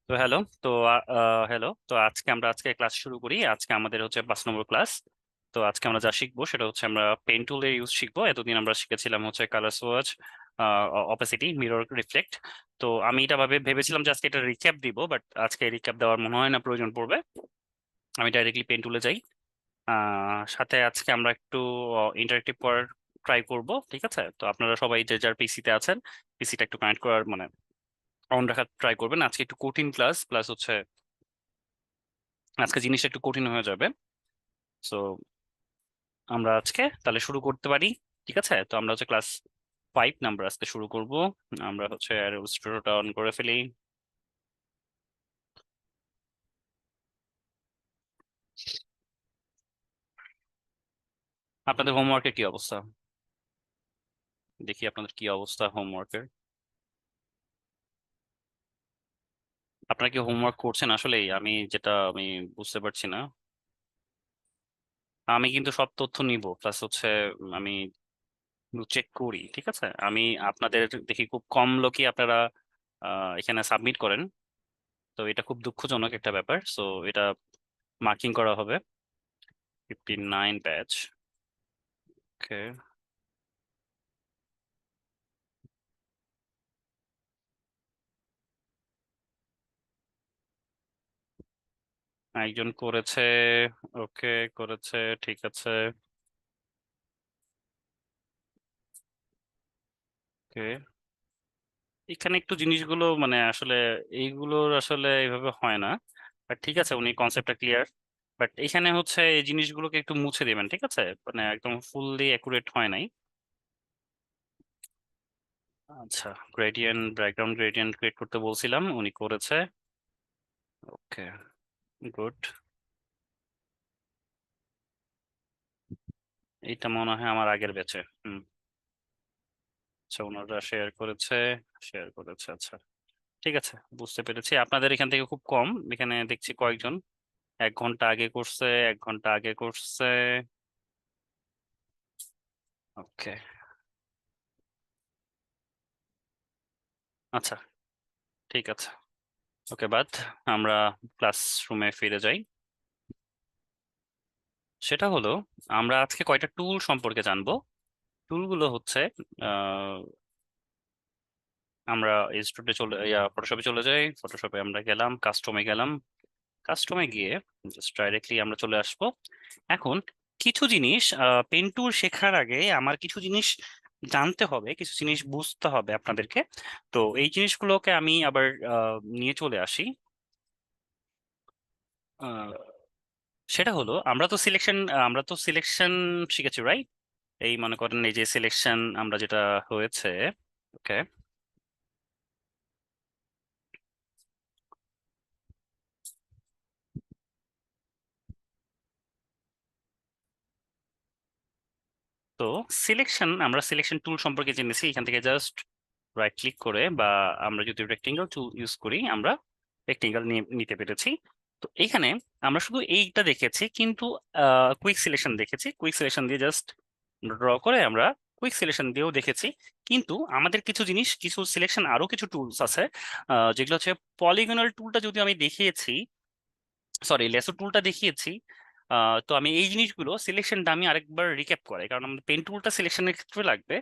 তো হ্যালো তো হ্যালো তো আজকে ক্লাস শুরু করি। আজকে আমাদের হচ্ছে 5 নম্বর ক্লাস। তো আজকে আমরা যা শিখবো সেটা হচ্ছে আমরা পেন টুলের ইউজ শিখবো। এতদিন আমরা শিখেছিলাম হচ্ছে colour swatch, opacity, mirror, reflect. তো আমি এটা ভেবেছিলাম যে আজকে এটা রিক্যাপ দিব, বাট আজকে রিক্যাপ দেওয়ার মনে হয় না প্রয়োজন পড়বে। আমি ডাইরেক্টলি পেন টুলে যাই। সাথে আজকে আমরা একটু ইন্টারেক্টিভ করার ট্রাই করব, ঠিক আছে? তো আপনারা সবাই যে যার পিসিতে আছেন, পিসিটা একটু কানেক্ট করার মানে অন রাখার ট্রাই করবেন। আজকে একটু কঠিন ক্লাস, প্লাস হচ্ছে আজকে জিনিসটা একটু কঠিন হয়ে যাবে। সো আমরা আজকে তাহলে শুরু করতে পারি, ঠিক আছে? তো আমরা হচ্ছে ক্লাস 5 নাম্বার আজকে শুরু করব। আমরা হচ্ছে স্টুডিওটা অন করে ফেলি। আপনাদের হোমওয়ার্কের কি অবস্থা? দেখি আপনাদের কি অবস্থা হোমওয়ার্কের। আপনারা কি হোমওয়ার্ক করছেন? আসলেই আমি বুঝতে পারছি না। আমি কিন্তু সব তথ্য নিব, প্লাস হচ্ছে আমি চেক করি, ঠিক আছে? আমি আপনাদের দেখি খুব কম লোকই আপনারা এখানে সাবমিট করেন। তো এটা খুব দুঃখজনক একটা ব্যাপার। সো এটা মার্কিং করা হবে। 59 ব্যাচ। ওকে। একজন করেছে। ওকে, করেছে। ঠিক আছে। ওকে। এখানে একটু জিনিসগুলো মানে আসলে এইগুলোর আসলে এইভাবে হয় না। বাট ঠিক আছে, উনি কনসেপ্টটা ক্লিয়ার। বাট এখানে হচ্ছে এই জিনিসগুলোকে একটু মুছে দিবেন, ঠিক আছে? মানে একদম ফুললি অ্যাকুরেট হয় নাই। আচ্ছা, গ্রেডিয়েন্ট, ব্যাকগ্রাউন্ড গ্রেডিয়েন্ট ক্রিয়েট করতে বলছিলাম, উনি করেছে। ওকে, গুড। এইটা মনে হয় আমার আগের ব্যাচে। হুম। আচ্ছা, ওনারা শেয়ার করেছে। আচ্ছা, ঠিক আছে, বুঝতে পেরেছি। আপনাদের এখান থেকে খুব কম, এখানে দেখছি কয়েকজন 1 ঘন্টা আগে করছে, 1 ঘন্টা আগে করছে। ওকে। আচ্ছা, ঠিক আছে। ওকে, বাদ। আমরা ক্লাসরুমে ফিরে যাই। সেটা হলো, আমরা আজকে কয়টা টুল সম্পর্কে জানবো। টুলগুলো হচ্ছে আহ, আমরা ইনস্টিটিউটে ফটোশপে চলে যাই। ফটোশপে আমরা গেলাম, কাস্টমে গেলাম। কাস্টমে গিয়ে জাস্ট ডাইরেক্টলি আমরা চলে আসবো। এখন কিছু জিনিস পেন টুল শেখার আগে আমার কিছু জিনিস জানতে হবে, কিছু জিনিস বুঝতে হবে আপনাদেরকে। তো এই জিনিসগুলোকে আমি আবার নিয়ে চলে আসি। আহ, সেটা হলো, আমরা তো সিলেকশন শিখেছি, রাইট? এই মনে করেন এই যে সিলেকশন আমরা যেটা হয়েছে। ওকে। তো আমরা সিলেকশন টুল সম্পর্কে জেনেছি এখান থেকে। জাস্ট রাইট ক্লিক করে, বা আমরা যদি রেক্টেঙ্গেল টুল ইউজ করি, আমরা রেক্টেঙ্গেল নিতে পেরেছি। তো এখানে আমরা শুধু এইটা দেখেছি, কিন্তু কুইক সিলেকশন দেখেছি। কুইক সিলেকশন দিয়ে জাস্ট ড্র করে আমরা কুইক সিলেকশন দিয়েও দেখেছি। কিন্তু আমাদের কিছু সিলেকশন, আরো কিছু টুলস আছে যেগুলো হচ্ছে পলিগনাল টুলটা যদি আমি দেখিয়েছি, সরি লেসো টুলটা দেখিয়েছি। তো আমি এই জিনিসগুলো সিলেকশনটা আমি আরেকবার রিক্যাপ করে, কারণ আমাদের পেন টুলটা সিলেকশনের ক্ষেত্রে লাগবে।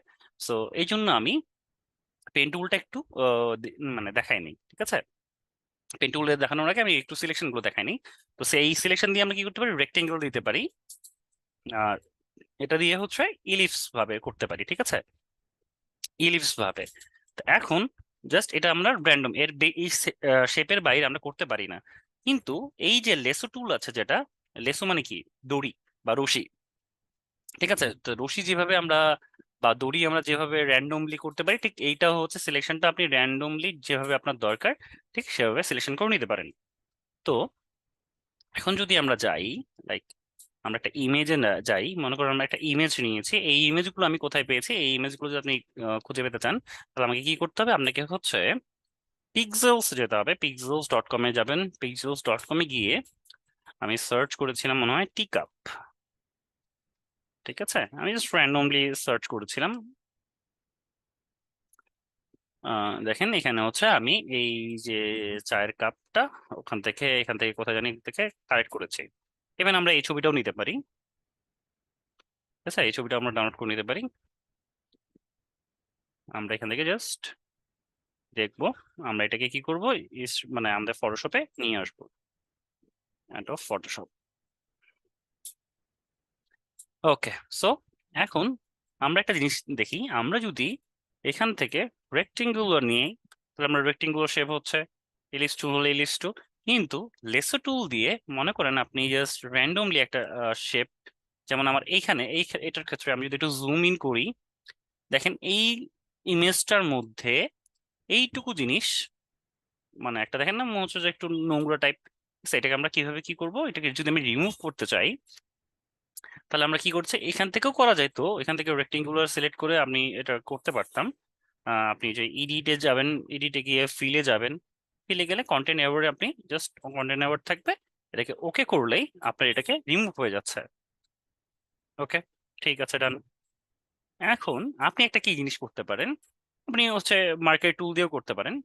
সো এই জন্য আমি পেন টুলটা একটু মানে দেখাইনি, ঠিক আছে? পেন টুল দেখানোর আগে আমি একটু সিলেকশন গুলো দেখাইনি। তো সেই সিলেকশন দিয়ে আমরা কি করতে পারি, রেক্টেঙ্গেল দিতে পারি। আর এটা দিয়ে হচ্ছে ইলিপস ভাবে করতে পারি, ঠিক আছে? ইলিপস ভাবে। তো এখন জাস্ট এটা আমরা র্যান্ডম এই শেপের বাইরে আমরা করতে পারি না। কিন্তু এই যে লেসো টুল আছে, যেটা লেসো মানে কি, দড়ি বা রশি, ঠিক আছে? তো রশি যেভাবে আমরা বা দড়ি আমরা যেভাবে র্যান্ডমলি করতে পারি, ঠিক এইটাও হচ্ছে সিলেকশনটা আপনি র্যান্ডমলি যেভাবে আপনার দরকার ঠিক সেভাবে সিলেকশন করে নিতে পারেন। তো এখন যদি আমরা যাই, লাইক আমরা একটা ইমেজে যাই, মনে করো আমরা একটা ইমেজ নিয়েছি। এই ইমেজগুলো আমি কোথায় পেয়েছি, এই ইমেজগুলো যদি আপনি খুঁজে পেতে চান, তাহলে আমাকে কি করতে হবে? আপনাকে হচ্ছে পিক্সেলস যেতে হবে। pixels.com এ যাবেন। pixels.com এ গিয়ে আমি সার্চ করেছিলাম মনে হয় টিকআপ, ঠিক আছে? আমি জাস্ট র্যান্ডমলি সার্চ করেছিলাম। দেখেন এখানে হচ্ছে আমি এই যে চায়ের কাপটা এখান থেকে কোথায় জানি থেকে কালেক্ট করেছি। এবার আমরা এই ছবিটাও নিতে পারি। ঠিক আছে, এই ছবিটা আমরা ডাউনলোড করে নিতে পারি। আমরা এখান থেকে জাস্ট দেখবো আমরা এটাকে কি করব, মানে আমাদের ফটোশপে নিয়ে আসবো। এটা ফটোশপ। ওকে, সো এখন আমরা একটা জিনিস দেখি, আমরা যদি এখান থেকে রেক্টেঙ্গুলার নিয়ে, তাহলে আমরা রেক্টেঙ্গুলার শেপ হচ্ছে ইলিশ টুল হলে ইলিশ টুল, কিন্তু লেসো টুল দিয়ে মনে করেন আপনি জাস্ট র্যান্ডমলি একটা শেপ, যেমন আমার এইখানে এটার ক্ষেত্রে আমি যদি একটু জুম ইন করি, দেখেন এই ইমেজটার মধ্যে এইটুকু জিনিস, মানে একটা দেখেন না মনে হচ্ছে যে একটু নোংরা টাইপ, এটাকে আমরা কিভাবে কি করব, এটাকে যদি আমি রিমুভ করতে চাই, তাহলে আমরা কি করছি, এখান থেকেও করা যায়, তো এখান থেকে রেক্টেঙ্গুলার সিলেক্ট করে আপনি এটা করতে পারতাম। আপনি যে ইডিটে যাবেন, ইডিটে গিয়ে ফিলে যাবেন, ফিলে গেলে কন্টেন্ট অ্যাওয়ার্ডে আপনি জাস্ট কন্টেন্ট অ্যাওয়ার্ড থাকবে, এটাকে ওকে করলেই আপনার এটাকে রিমুভ হয়ে যাচ্ছে। ওকে, ঠিক আছে, ডান। এখন আপনি একটা কি জিনিস করতে পারেন, আপনি হচ্ছে মার্কেট টুল দিয়েও করতে পারেন।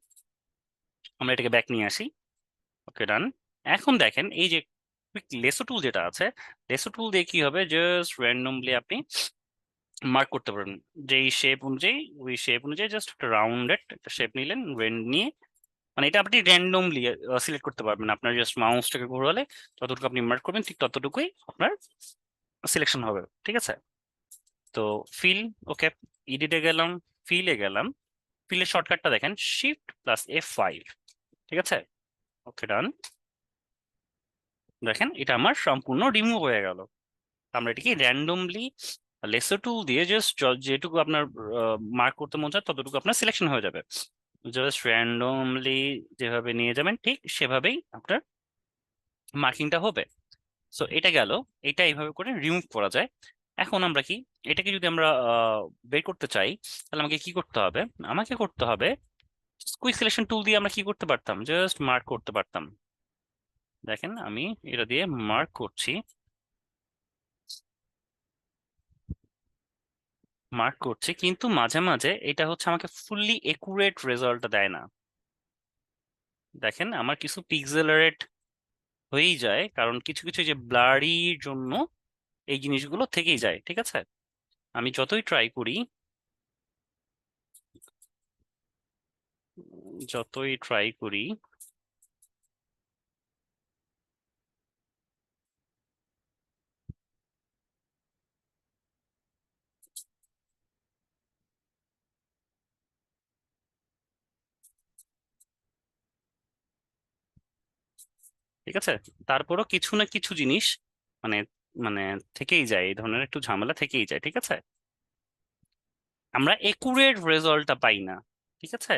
আমরা এটাকে ব্যাক নিয়ে আসি। ওকে, ডান। এখন দেখেন এই যে লেসো টুল যেটা আছে, লেসো টুল দিয়ে কি হবে, জাস্ট র্যান্ডমলি আপনি মার্ক করতে পারবেন যেই শেপ অনুযায়ী, ওই শেপ অনুযায়ী জাস্ট একটা রাউন্ডেড একটা শেপ নিলেন, রেন্ড নিয়ে, মানে এটা আপনি র্যান্ডমলি সিলেক্ট করতে পারবেন, আপনার জাস্ট মাউসটাকে ঘোরালে যতটুকু আপনি মার্ক করবেন ঠিক ততটুকুই আপনার সিলেকশন হবে। ঠিক আছে, তো ফিল, ওকে, এডিটে গেলাম, ফিলে গেলাম, ফিলের শর্টকাটটা দেখেন Shift+F5। ঠিক আছে, ওকে, ডান। দেখেন এটা আমার সম্পূর্ণ রিমুভ হয়ে গেল। আমরা এটাকে র্যান্ডমলি লেসো টুল দিয়ে জাস্ট যেটুকু আপনার মার্ক করতে মন চায় ততটুকু আপনার সিলেকশন হয়ে যাবে, জাস্ট র্যান্ডমলি যেভাবে নিয়ে যাবেন ঠিক সেভাবেই আপনার মার্কিংটা হবে। সো এটা গেল, এটা এইভাবে করে রিমুভ করা যায়। এখন আমরা কি, এটাকে যদি আমরা বের করতে চাই, তাহলে আমাকে কি করতে হবে, আমাকে করতে হবে কুইক সিলেকশন টুল দিয়ে আমরা কি করতে পারতাম, জাস্ট মার্ক করতে পারতাম। দেখেন আমি এটা দিয়ে মার্ক করছি, কিন্তু মাঝে মাঝে এটা হচ্ছে আমাকে ফুললি একুরেট রেজাল্টটা দেয় না। দেখেন আমার কিছু পিক্সেলারেট হয়েই যায়, কারণ কিছু কিছু যে ব্লারির জন্য এই জিনিসগুলো থেকেই যায়। ঠিক আছে, আমি যতই ট্রাই করি, যতই ট্রাই করি, ঠিক আছে, তারপরও কিছু না কিছু জিনিস মানে মানে থেকেই যায়, এই ধরনের একটু ঝামেলা থেকেই যায়। ঠিক আছে, আমরা একুরেট রেজাল্টটা পাই না। ঠিক আছে,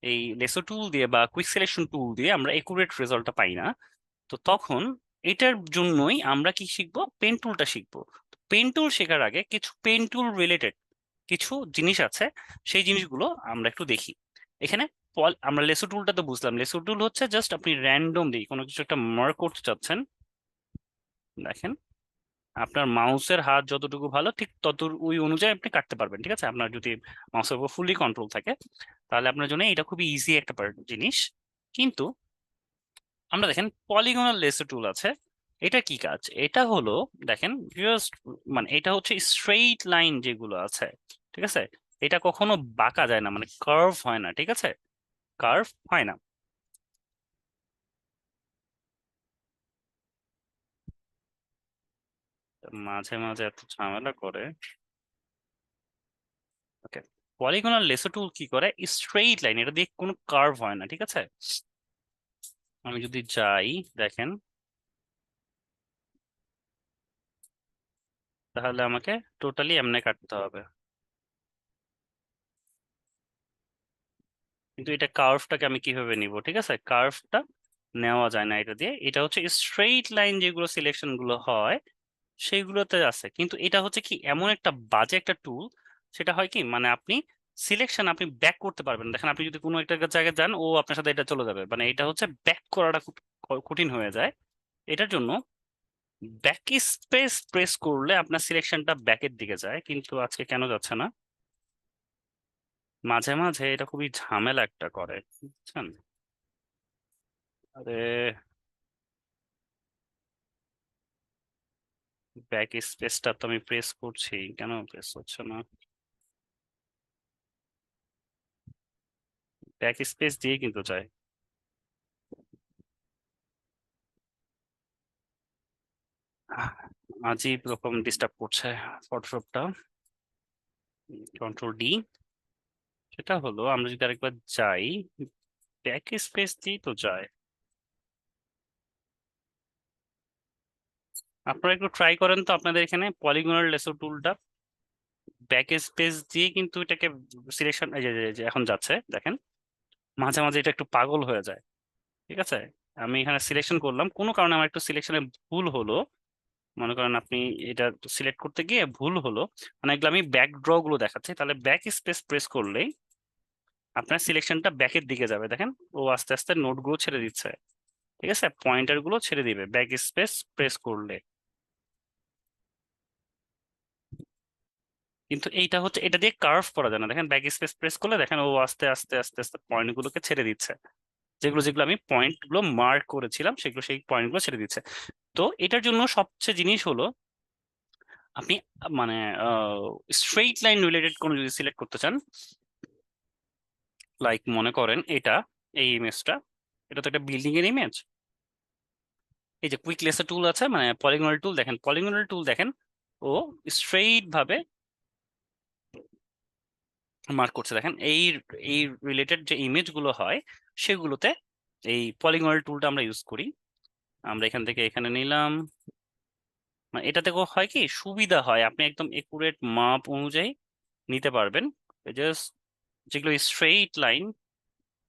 এই লেসো টুল দিয়ে বা কুইক সিলেকশন টুল দিয়ে আমরা একুরেট রেজাল্টটা পাই না। তো তখন এটার জন্যই আমরা কি শিখবো, পেন টুলটা শিখবো। পেন টুল শেখার আগে কিছু পেন টুল রিলেটেড কিছু জিনিস আছে, সেই জিনিসগুলো আমরা একটু দেখি। এখানে আমরা লেসো টুলটা তো বুঝলাম, লেসো টুল হচ্ছে জাস্ট আপনি র্যান্ডমলি কোনো কিছু একটা মার্ক করতে চাচ্ছেন। দেখেন আপনার মাউসের হাত যতটুকু ভালো ঠিক তত ওই অনুযায়ী আপনি কাটতে পারবেন। ঠিক আছে, আপনার যদি মাউসের উপর ফুললি কন্ট্রোল থাকে তাহলে আপনার জন্য এটা খুবই ইজি একটা জিনিস। কিন্তু আমরা দেখেন পলিগনাল লেসো টুল আছে, এটা কি কাজ, এটা হলো দেখেন জাস্ট, মানে এটা হচ্ছে স্ট্রেইট লাইন যেগুলো আছে, ঠিক আছে, এটা কখনো বাঁকা যায় না, মানে কার্ভ হয় না। ঠিক আছে, কার্ভ হয় না। মাঝে মাঝে এত ঝামেলা করে। ওকে, পলিগনাল লেসো টুল কি করে, স্ট্রেইট লাইন, এটা দিয়ে কোনো কার্ভ হয় না। ঠিক আছে, আমি যদি যাই, দেখেন তাহলে আমাকে টোটালি এমনে কাটতে হবে, কিন্তু এটা কার্ভটাকে আমি কিভাবে নিব, ঠিক আছে, কার্ভটা নেওয়া যায় না এটা দিয়ে। এটা হচ্ছে স্ট্রেইট লাইন যেগুলো সিলেকশন গুলো হয় সেইগুলোতে আছে, কিন্তু এটা হচ্ছে কি এমন একটা বাজে একটা টুল, সেটা হয় কি, মানে আপনি সিলেকশন আপনি ব্যাক করতে পারবেন না। দেখেন আপনি যদি কোনো একটা জায়গায় যান, ও আপনার সাথে এটা চলে যাবে, মানে এটা হচ্ছে ব্যাক করাটা খুব কঠিন হয়ে যায়। এটার জন্য ব্যাক স্পেস প্রেস করলে আপনার সিলেকশনটা ব্যাকের দিকে যায়, কিন্তু আজকে কেন যাচ্ছে না, মাঝে মাঝে এটা খুবই ঝামেলা একটা করে, বুঝছেন? আরে, ব্যাক স্পেসটা তো আমি প্রেস করছি, কেন প্রেস হচ্ছে না? ব্যাক স্পেস দিয়ে কিন্তু যায়। আহ, আজীব রকম ডিস্টার্ব করছে ফটোশপটা। Control D. সেটা হলো আমরা যদি আরেকবার যাই, ব্যাক স্পেস দিয়েই তো যায়। আপনারা একটু ট্রাই করেন তো আপনাদের এখানে পলিগনাল লেসো টুলটা, ব্যাক স্পেস দিয়ে কিন্তু এটাকে সিলেকশন, এই যে যে এখন যাচ্ছে দেখেন, মাঝে মাঝে এটা একটু পাগল হয়ে যায়। ঠিক আছে, আমি এখানে সিলেকশন করলাম, কোনো কারণে আমার একটু সিলেকশনে ভুল হলো, মনে করেন আপনি এটা সিলেক্ট করতে গিয়ে ভুল হলো, মানে এগুলো আমি ব্যাক ড্র গুলো দেখাচ্ছি, তাহলে ব্যাক স্পেস প্রেস করলেই আপনার সিলেকশনটা ব্যাকের দিকে যাবে, দেখেন ও আস্তে আস্তে নোট গুলো ছেড়ে দিচ্ছে। ঠিক আছে, পয়েন্টার গুলো ছেড়ে দিবে ব্যাক স্পেস প্রেস করলে। কিন্তু এইটা হচ্ছে, এটা দিয়ে কার্ভ করা যায় না, দেখেন ব্যাক স্পেস প্রেস করলে দেখেন ও আস্তে আস্তে আস্তে আস্তে পয়েন্ট গুলোকে ছেড়ে দিচ্ছে, যেগুলো যেগুলো আমি পয়েন্ট গুলো মার্ক করেছিলাম সেগুলো সেই পয়েন্ট গুলো ছেড়ে দিচ্ছে। তো এটার জন্য সবচেয়ে জিনিস হলো আপনি মানে স্ট্রেইট লাইন রিলেটেড কোনো যদি সিলেক্ট করতে চান, লাইক মনে করেন এটা, এই ইমেজটা, এটা তো একটা বিল্ডিং এর ইমেজ। এই যে কুইক লেসার টুল আছে, মানে পলিগনাল টুল, দেখেন পলিগনাল টুল দেখেন, ও স্ট্রেইট ভাবে মার্ক করছে, দেখেন এই এই রিলেটেড যে ইমেজ গুলো হয় সেগুলোতে এই পলিগনাল টুলটা আমরা ইউজ করি। আমরা এখান থেকে এখানে নিলাম, মানে এটাতে হয় কি সুবিধা হয়, আপনি একদম একুরেট মাপ অনুযায়ী নিতে পারবেন। জাস্ট যেগুলো স্ট্রেইট লাইন,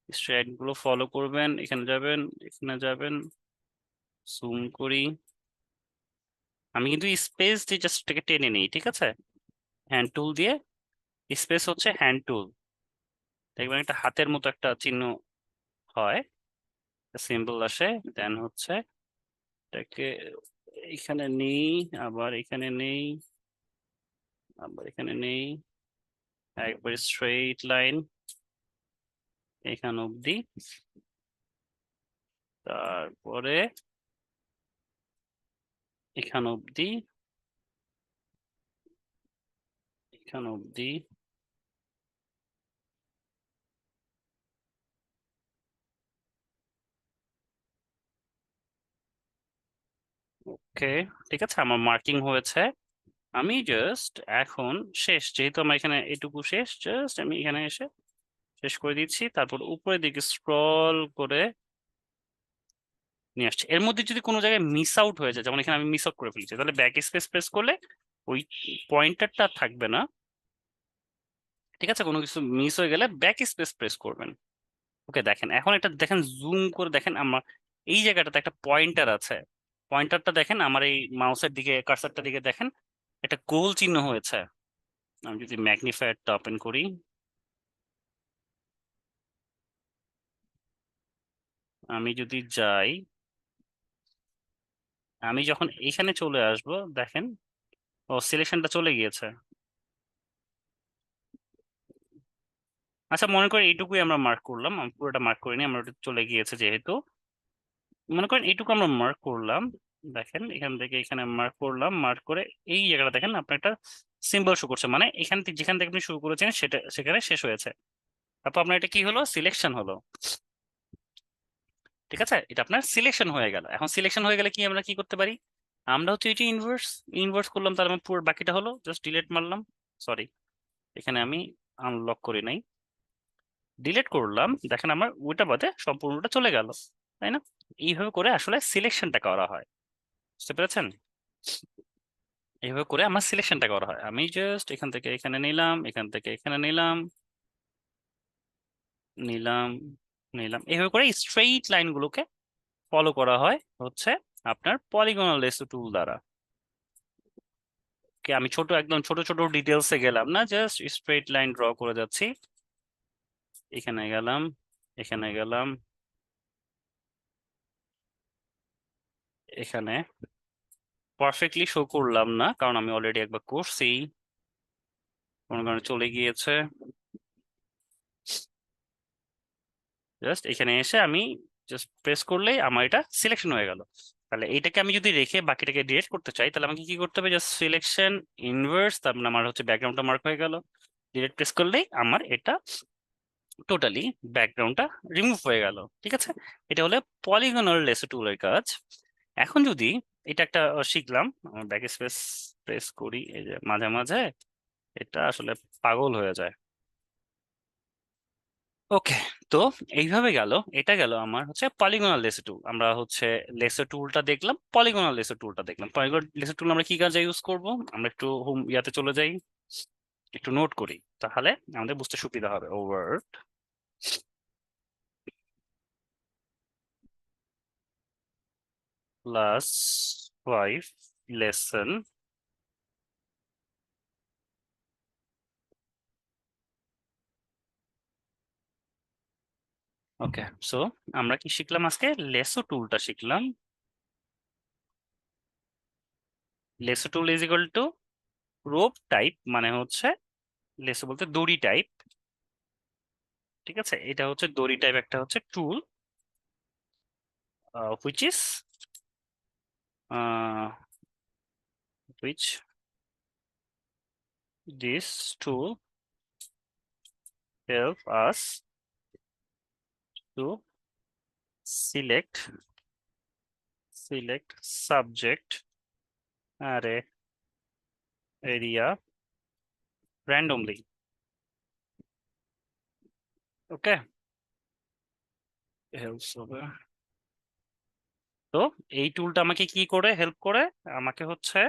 স্ট্রেইট গুলো ফলো করবেন, এখানে যাবেন, এখানে যাবেন, জুম করি। আমি কিন্তু স্পেস দিয়ে জাস্ট এটাকে টেনে নিই, ঠিক আছে, হ্যান্ড টুল দিয়ে। স্পেস হচ্ছে হ্যান্ড টুল, দেখবেন একটা হাতের মতো একটা চিহ্ন হয়, সিম্বল আসে, দেন হচ্ছে এটাকে এখানে নেই, আবার এখানে নেই, আবার এখানে নেই, একবার স্ট্রেইট লাইন এখান অবধি, তারপরে এখান অবধি, এখান অবধি। ওকে, ঠিক আছে, আমার মার্কিং হয়েছে। আমি জাস্ট এখন শেষ, যেহেতু আমার এখানে এটুকু শেষ, জাস্ট আমি এখানে এসে শেষ করে দিচ্ছি, তারপর উপরের দিকে স্ক্রল করে নিয়ে আসছি। এর মধ্যে যদি কোনো জায়গায় মিস আউট হয়ে যায়, যেমন এখানে আমি মিস আউট করে ফেলেছি, তাহলে ব্যাক স্পেস প্রেস করলে ওই পয়েন্টারটা থাকবে না। ঠিক আছে, কোনো কিছু মিস হয়ে গেলে ব্যাক স্পেস প্রেস করবেন। ওকে, দেখেন এখন এটা দেখেন, জুম করে দেখেন, আমার এই জায়গাটাতে একটা পয়েন্টার আছে, পয়েন্টারটা দেখেন আমার এই মাউসের দিকে, কার্সারটার দিকে দেখেন, একটা গোল চিহ্ন হয়েছে। আমি যদি ম্যাগনিফায়ারটা ওপেন করি, আমি যদি যাই, আমি যখন এইখানে চলে আসব, দেখেন ও সিলেকশনটা চলে গিয়েছে। আচ্ছা, মনে করেন এইটুকুই আমরা মার্ক করলাম, আমি পুরোটা মার্ক করিনি, আমরা ওটা চলে গিয়েছে যেহেতু, মনে করেন এইটুকু আমরা মার্ক করলাম, দেখেন এখান থেকে এখানে মার্ক করলাম, মার্ক করে এই জায়গাটা দেখেন আপনার একটা সিম্বল শো করছে, মানে এখান থেকে যেখান থেকে আপনি শুরু করেছেন সেটা সেখানে শেষ হয়েছে। তারপর আপনার এটা কি হলো, সিলেকশন হলো। ঠিক আছে, এটা আপনার সিলেকশন হয়ে গেল। এখন সিলেকশন হয়ে গেলে কি আমরা কি করতে পারি, আমরা হচ্ছে এটি ইনভার্স, ইনভার্স করলাম, তার মানে পুরো বাকিটা হলো, জাস্ট ডিলিট মারলাম, সরি এখানে আমি আনলক করি নাই, ডিলিট করলাম, দেখেন আমার ওইটা বাদে সম্পূর্ণটা চলে গেল, তাই না? এইভাবে করে আসলে সিলেকশনটা করা হয়, বুঝতে পেরেছেন? এইভাবে করে আমার সিলেকশনটা করা হয়, আমি জাস্ট এখান থেকে এখানে নিলাম, এখান থেকে এখানে নিলাম, নিলাম, নিলাম, এইভাবে করে স্ট্রেইট লাইনগুলোকে ফলো করা হয় হচ্ছে আপনার পলিগনাল লেসো টুল দ্বারা। আমি ছোট একদম ছোট ছোট ডিটেলসে গেলাম না, জাস্ট স্ট্রেইট লাইন ড্র করে যাচ্ছি, এখানে গেলাম, এখানে গেলাম, এখানে পারফেক্টলি শো করলাম না কারণ আমি অলরেডি একবার করছি, কোনো কারণে চলে গিয়েছে। জাস্ট এখানে এসে আমি জাস্ট প্রেস করলেই আমার এটা সিলেকশন হয়ে গেল। তাহলে এইটাকে আমি যদি রেখে বাকিটাকে ডিলিট করতে চাই, তাহলে আমাকে কি করতে হবে? জাস্ট সিলেকশন ইনভার্স, তারপর আমার হচ্ছে ব্যাকগ্রাউন্ডটা মার্ক হয়ে গেল। ডিলিট প্রেস করলেই আমার এটা টোটালি ব্যাকগ্রাউন্ডটা রিমুভ হয়ে গেল। ঠিক আছে, এটা হলো পলিগনাল লেসো টুলের কাজ। এখন যদি এটা একটা শিখলাম, ব্যাক স্পেস প্রেস করি, এই যে মাঝে মাঝে এটা আসলে পাগল হয়ে যায়। ওকে, তো এইভাবে গেল, এটা গেল আমার হচ্ছে পলিগনাল লেসো টুল। আমরা হচ্ছে লেসো টুলটা দেখলাম, পলিগনাল লেসো টুলটা দেখলাম। পলিগনাল লেসো টুল আমরা কি কাজে ইউজ করব? আমরা একটু হোম ইয়াতে চলে যাই, একটু নোট করি, তাহলে আমাদের বুঝতে সুবিধা হবে। Over class 5 lesson. Okay, so আমরা কি শিখলাম আজকে? লেসো টুলটা শিখলাম। Lasso tool is equal to rope type, মানে হচ্ছে লেসো বলতে দড়ি টাইপ। ঠিক আছে, এটা হচ্ছে দড়ি টাইপ একটা হচ্ছে tool, which is which this tool help us to select subject array area randomly. Okay, helps হবে। তো এই টুলটা আমাকে কি করে হেল্প করে? আমাকে হচ্ছে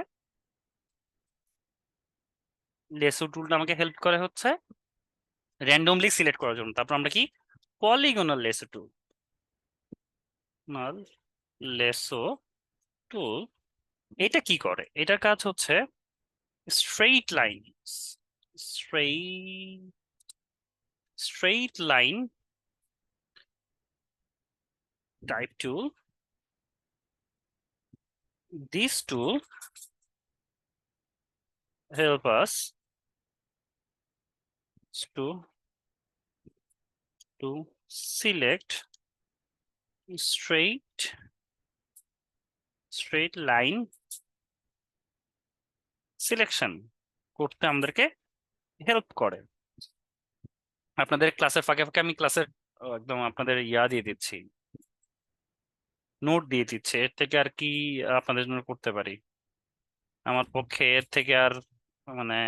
লেসো টুলটা আমাকে হেল্প করে হচ্ছে র্যান্ডমলি সিলেক্ট করার জন্য। তারপর আমরা কি polygonal lasso tool, lasso tool এটা কি করে? এটার কাজ হচ্ছে straight line, straight straight line type tool. This tool help us to select straight line selection করতে আমাদেরকে হেল্প করে। আপনাদের ক্লাসের ফাঁকে ফাঁকে আমি ক্লাসের একদম আপনাদের ইয়া দিয়ে দিচ্ছি, নোট দিয়ে দিচ্ছে। এর থেকে আর কি আপনাদের জন্য করতে পারি? আমার পক্ষে এর থেকে আর মানে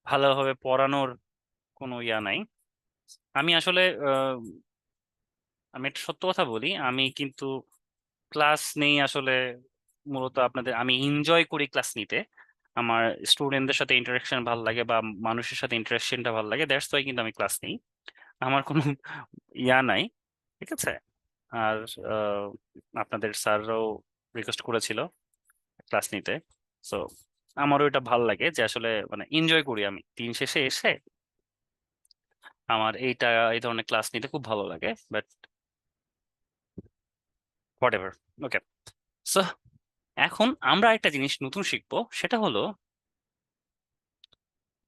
ভালোভাবে পড়ানোর কোনো ইয়া নাই। আমি আসলে আমি একটা সত্য কথা বলি, আমি কিন্তু ক্লাস নেই আসলে মূলত আপনাদের, আমি এনজয় করি ক্লাস নিতে। আমার স্টুডেন্টদের সাথে ইন্টারাকশন ভালো লাগে বা মানুষের সাথে ইন্টারাকশনটা ভালো লাগে, দ্যাটস ওয়াই কিন্তু আমি ক্লাস নেই। আমার কোনো ইয়া নাই। ঠিক আছে, আর আহ, আপনাদের স্যাররাও রিকোয়েস্ট করেছিল ক্লাস নিতে। সো আমারও এটা ভালো লাগে যে আসলে মানে এনজয় করি আমি দিন শেষে এসে। আমার এই ধরনের ক্লাস নিতে খুব ভালো লাগে, but what ever. Okay, so এখন আমরা একটা জিনিস নতুন শিখবো, সেটা হলো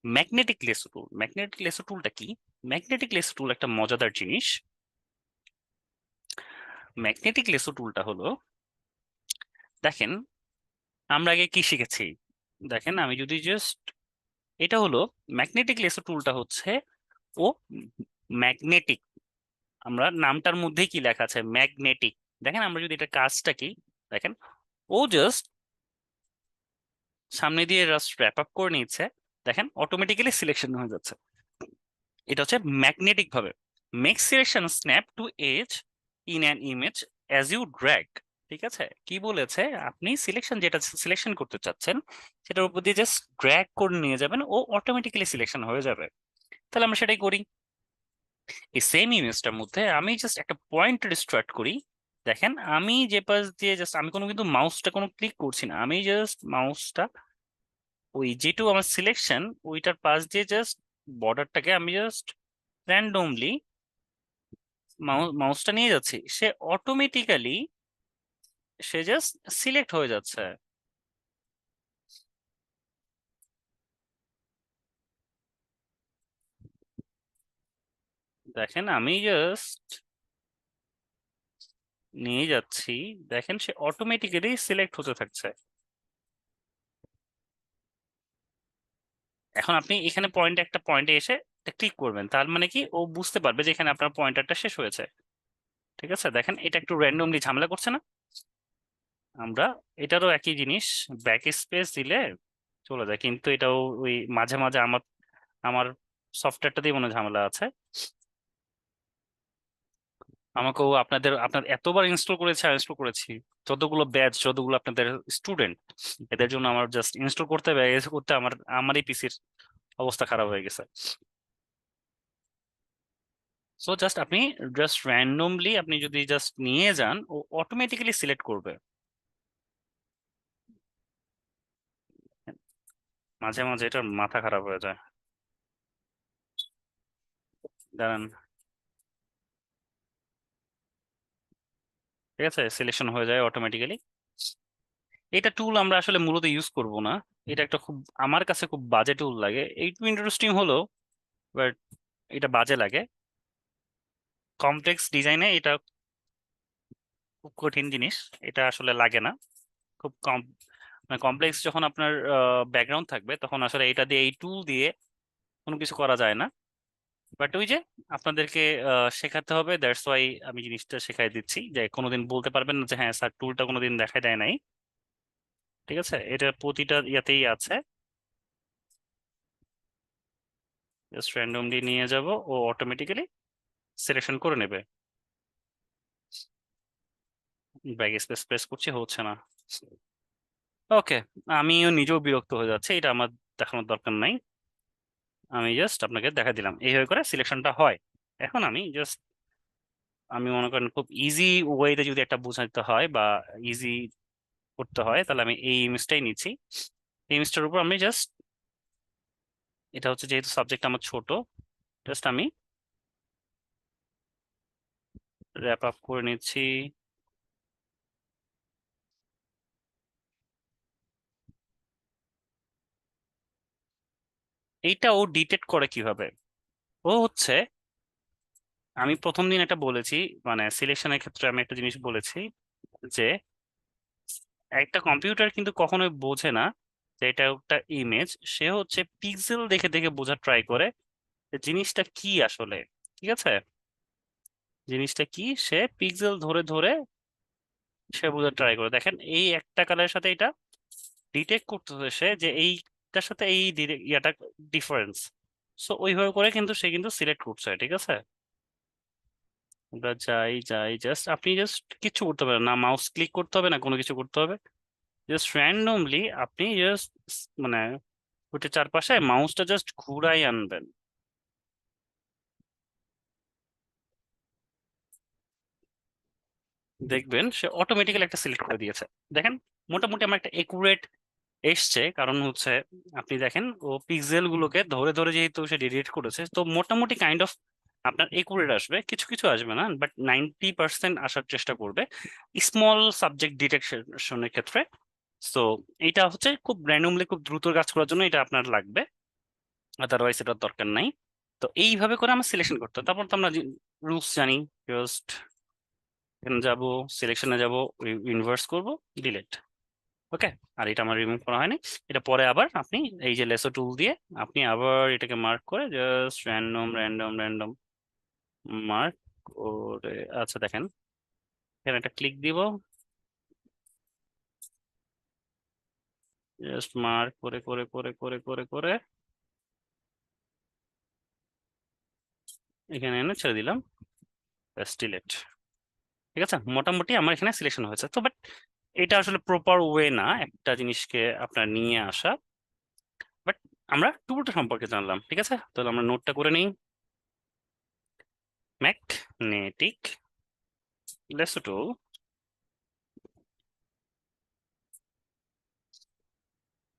ম্যাগনেটিক লেসো টুল। ম্যাগনেটিক লেসো টুলটা কি? ম্যাগনেটিক লেসো টুল একটা মজাদার জিনিস। ম্যাগনেটিক লেসো টুলটা হলো, দেখেন আমরা আগে কি শিখেছি? দেখেন আমি যদি জাস্ট, এটা হলো ম্যাগনেটিক লেসো টুলটা হচ্ছে ও ম্যাগনেটিক। আমরা নামটার মধ্যে কি লেখা আছে? ম্যাগনেটিক। দেখেন আমরা যদি এটা কাজটা কি, দেখেন ও জাস্ট সামনে দিয়ে জাস্ট র্যাপ আপ করে নিচ্ছে, দেখেন অটোমেটিক্যালি সিলেকশন হয়ে যাচ্ছে। এটা হচ্ছে ম্যাগনেটিক ভাবে make selection snap to edge in an image as you drag. ঠিক আছে, কি বলেছে? আপনি সিলেকশন যেটা সিলেকশন করতে চাচ্ছেন সেটার উপর দিয়ে জাস্ট ড্র্যাগ করে নিয়ে যাবেন, ও অটোমেটিক্যালি সিলেকশন হয়ে যাবে। তাহলে আমরা সেটাই করি। এই সেম ইমেজটার মধ্যে আমি জাস্ট একটা পয়েন্ট ডিস্ট্রাক্ট করি। দেখেন আমি যে পাশ দিয়ে জাস্ট, আমি কোনো কিন্তু মাউসটা কোনো ক্লিক করছি না, আমি জাস্ট মাউসটা ওই যেটু আমার সিলেকশন ওইটার পাশ দিয়ে জাস্ট বর্ডারটাকে আমি জাস্ট র্যান্ডমলি মাউসটা নিয়ে যাচ্ছি, সে অটোমেটিক্যালি সে জাস্ট সিলেক্ট হয়ে যাচ্ছে। দেখেন আমি জাস্ট নিয়ে যাচ্ছি, দেখেন সে অটোমেটিক্যালি সিলেক্ট হতে থাকছে। এখন আপনি এখানে একটা পয়েন্টে এসে ক্লিক করবেন, তার মানে কি ও বুঝতে পারবে যে এখানে আপনার পয়েন্টারটা শেষ হয়েছে। ঠিক আছে, দেখেন এটা একটু র্যান্ডমলি ঝামেলা করছে না? আমরা এটারও একই জিনিস, ব্যাক স্পেস দিলে চলে যায়, কিন্তু এটাও ওই মাঝে মাঝে আমার আমার সফটওয়্যারটাতেই মনে হয় ঝামেলা আছে। আমাকেও আপনার এতবার ইনস্টল করেছি আর ইনস্টল করেছি, যতগুলো ব্যাচ, যতগুলো আপনাদের স্টুডেন্ট, এদের জন্য আমার জাস্ট ইনস্টল করতে করতে আমারই পিসির অবস্থা খারাপ হয়ে গেছে। সো জাস্ট আপনি জাস্ট র্যান্ডমলি আপনি যদি জাস্ট নিয়ে যান, ও অটোমেটিক্যালি সিলেক্ট করবে। মাঝে মাঝে এটার মাথা খারাপ হয়ে যায়। দাঁড়ান, ঠিক আছে, সিলেকশন হয়ে যায় অটোমেটিক্যালি। এটা টুল আমরা আসলে মূলত ইউজ করব না, এটা একটা খুব, আমার কাছে খুব বাজে টুল লাগে। একটু ইন্টারেস্টিং হলো, বাট এটা বাজে লাগে। কমপ্লেক্স ডিজাইনে এটা খুব কঠিন জিনিস, এটা আসলে লাগে না। খুব কম, মানে কমপ্লেক্স যখন আপনার ব্যাকগ্রাউন্ড থাকবে, তখন আসলে এটা দিয়ে, এই টুল দিয়ে কোনো কিছু করা যায় না। বাট ওই যে আপনাদেরকে শেখাতে হবে, দ্যাটস ওয়াই আমি জিনিসটা শেখাই দিচ্ছি, যে কোনোদিন বলতে পারবেন না যে হ্যাঁ স্যার টুলটা কোনোদিন দেখা দেয় নাই। ঠিক আছে, এটা প্রতিটা ইয়াতেই আছে। জাস্ট র্যান্ডমলি নিয়ে যাব, ও অটোমেটিক্যালি সিলেকশন করে নেবে। ব্যাক স্পেস প্রেস করছি, হচ্ছে না। ওকে, আমিও নিজেও বিরক্ত হয়ে যাচ্ছে, এটা আমার দেখানোর দরকার নাই। আমি জাস্ট আপনাকে দেখা দিলাম এইভাবে করে সিলেকশনটা হয়। এখন আমি মনে করেন খুব ইজি ওয়েতে যদি একটা বোঝাতে হয় বা ইজি করতে হয়, তাহলে আমি এই ইমেজটাই নিচ্ছি। এই ইমেজটার উপর আমি জাস্ট, এটা হচ্ছে যেহেতু সাবজেক্ট আমার ছোট, জাস্ট আমি র্যাপ আপ করে নিচ্ছি। এইটা ও ডিটেক্ট করে কিভাবে? ও হচ্ছে, আমি প্রথম দিন একটা বলেছি, মানে সিলেকশনের ক্ষেত্রে আমি একটা জিনিস বলেছি, যে একটা কম্পিউটার কিন্তু কখনোই বোঝে না যে এটা একটা ইমেজ। সে হচ্ছে পিক্সেল দেখে দেখে বোঝার ট্রাই করে যে জিনিসটা কি আসলে। ঠিক আছে, জিনিসটা কি সে পিক্সেল ধরে ধরে সে বোঝার ট্রাই করে। দেখেন এই একটা কালারের সাথে এটা ডিটেক্ট করতেছে সে, যে এইটার সাথে এই ইয়াটা ডিফারেন্স। সো ওইভাবে করে কিন্তু সে কিন্তু সিলেক্ট করছে। ঠিক আছে, আমরা যাই যাই, জাস্ট আপনি জাস্ট কিচ্ছু করতে পারেন না, মাউস ক্লিক করতে হবে না, কোনো কিছু করতে হবে। জাস্ট র্যান্ডমলি আপনি জাস্ট মানে ওইটা চারপাশে মাউসটা জাস্ট ঘুরাই আনবেন। দেখবেন সে অটোমেটিক্যালি একটা সিলেক্ট করে দিয়েছে। দেখেন মোটামুটি আমার একটা একুরেট এসছে, কারণ হচ্ছে আপনি দেখেন ও পিক্সেল গুলোকে ধরে ধরে যেহেতু সে ডিলিট করেছে, তো মোটামুটি কাইন্ড অফ আপনার একুরেট আসবে, কিছু কিছু আসবে না, বাট 90% আসার চেষ্টা করবে স্মল সাবজেক্ট ডিটেকশনের ক্ষেত্রে। তো এটা হচ্ছে খুব র্যান্ডমলি খুব দ্রুত কাজ করার জন্য এটা আপনার লাগবে, আদারওয়াইজ এটার দরকার নাই। তো এইভাবে করে আমরা সিলেকশন করতে হয়। তারপর তো আমরা রুলস জানি, জাস্ট এখানে যাব, সিলেকশনে যাব, ইনভার্স করব, ডিলিট। ওকে, আর এটা আমার রিমুভ করা হয়নি। এটা পরে আবার আপনি এই যে লেসো টুল দিয়ে আপনি আবার এটাকে মার্ক করে just random random random mark করে, আচ্ছা দেখেন এখানে একটা ক্লিক দিব, জাস্ট মার্ক করে করে করে করে করে করে এখানে এনে ছেড়ে দিলাম, ডিলিট। ঠিক আছে, মোটামুটি আমার এখানে সিলেকশন হয়েছে। তো বাট এটা আসলে প্রপার ওয়ে না একটা জিনিসকে আপনার নিয়ে আসা। বাট আমরা টুলটা সম্পর্কে জানলাম, ঠিক আছে, তাহলে আমরা নোটটা করে নিই। ম্যাগনেটিক লেসো টুল,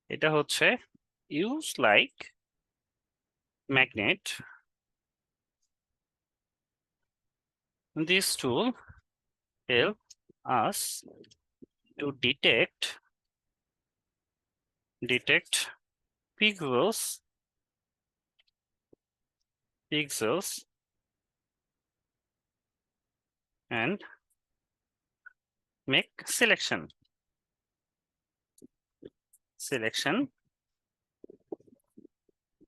এটা হচ্ছে use like magnet. This tool help us to detect pixels pixels and make selection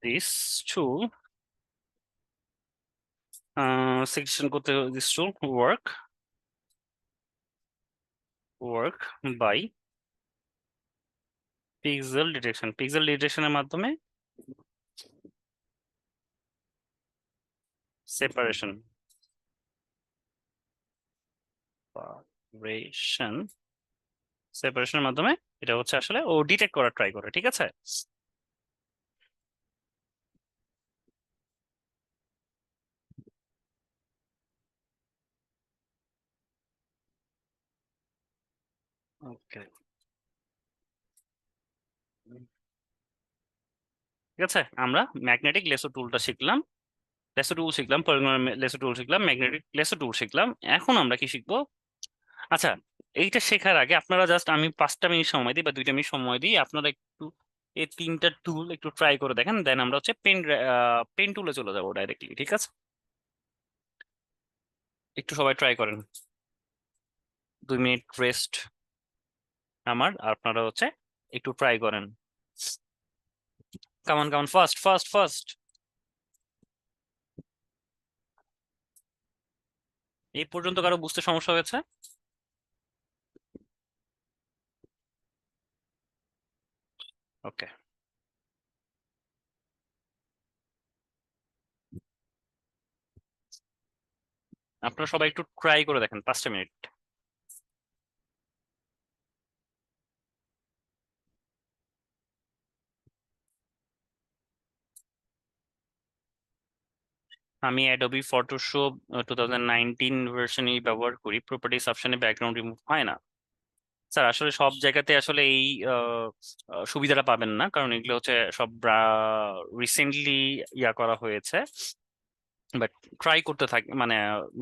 this tool selection করতে this tool work by pixel ডিটেকশনের মাধ্যমে সেপারেশন সেপারেশন সেপারেশনের মাধ্যমে এটা হচ্ছে আসলে ও ডিটেক্ট করার ট্রাই করে, ঠিক আছে? ওকে, ঠিক আছে, আমরা ম্যাগনেটিক লেসো টুলটা শিখলাম, লেসো টুল শিখলাম, পলিগন লেসো টুল শিখলাম, ম্যাগনেটিক লেসো টুল শিখলাম। এখন আমরা কি শিখবো? আচ্ছা, এইটা শেখার আগে আপনারা জাস্ট আমি 5টা মিনিট সময় দিই বা 2টা মিনিট সময় দিই, আপনারা একটু এই 3টা টুল একটু ট্রাই করে দেখেন, দেন আমরা হচ্ছে পেন টুলে চলে যাবো ডাইরেক্টলি, ঠিক আছে? একটু সবাই ট্রাই করেন, 2 মিনিট রেস্ট আমার, আর আপনারা হচ্ছে একটু ট্রাই করেন। কামান কামান, ফার্স্ট ফার্স্ট ফার্স্ট। এই পর্যন্ত কারো বুঝতে সমস্যা হয়েছে? ওকে, আপনারা সবাই একটু ট্রাই করে দেখেন 5টা মিনিট। আমি অ্যাডোবি ফটোশপ 2019 ভার্সনই ব্যবহার করি, প্রপার্টিস অপশনে ব্যাকগ্রাউন্ড রিমুভ হয় না। স্যার আসলে সব জায়গাতে আসলে এই সুবিধাটা পাবেন না, কারণ এগুলো হচ্ছে সব রিসেন্টলি ইয়া করা হয়েছে। বাট ট্রাই করতে থাকে, মানে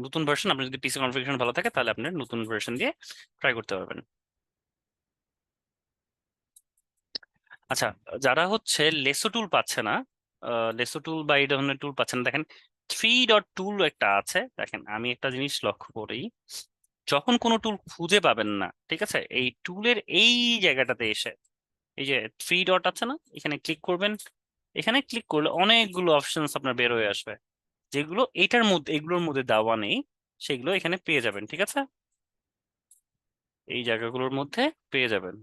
নতুন ভার্সন, আপনার যদি পিসি কনফিগারেশন ভালো থাকে তাহলে আপনি নতুন ভার্সন দিয়ে ট্রাই করতে পারবেন। আচ্ছা, যারা হচ্ছে লেসো টুল পাচ্ছে না, লেসো টুল বা এই ধরনের টুল পাচ্ছে না, দেখেন 3.টুল একটা আছে, দেখেন আমি একটা জিনিস লক্ষ্য করি, যখন কোনো টুল খুঁজে পাবেন না, ঠিক আছে, এই টুলের এই জায়গাটাতে এসে এই যে 3 ডট আছে না, এখানে ক্লিক করবেন। এখানে ক্লিক করলে অনেকগুলো অপশনস আপনার বের হয়ে আসবে, যেগুলো এটার মধ্যে এগুলোর মধ্যে দেওয়া নেই, সেগুলো এখানে পেয়ে যাবেন, ঠিক আছে? এই জায়গাগুলোর মধ্যে পেয়ে যাবেন।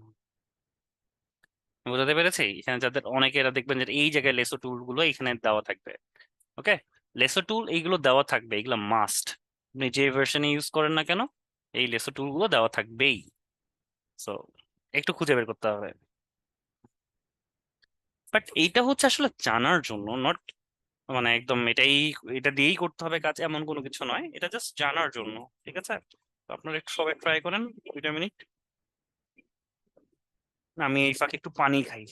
বোঝাতে পেরেছি? এখানে যাদের অনেকেরা দেখবেন যে এই জায়গায় লেসো টুল গুলো এখানে দেওয়া থাকবে। ওকে, লেসো টুল এইগুলো দেওয়া থাকবে, এগুলো মাস্ট, আপনি যে ভার্সনে ইউজ করেন না কেন এই লেসো টুল গুলো দেওয়া থাকবেই। সো একটু খুঁজে বের করতে হবে। বাট এইটা হচ্ছে আসলে জানার জন্য, নট মানে একদম এটা দিয়েই করতে হবে কাজ এমন কোনো কিছু নয়, এটা জাস্ট জানার জন্য, ঠিক আছে? তো আপনারা একটু সবাই ট্রাই করেন 2টা মিনিট। আমি এই ফাঁকে একটু পানি খাই।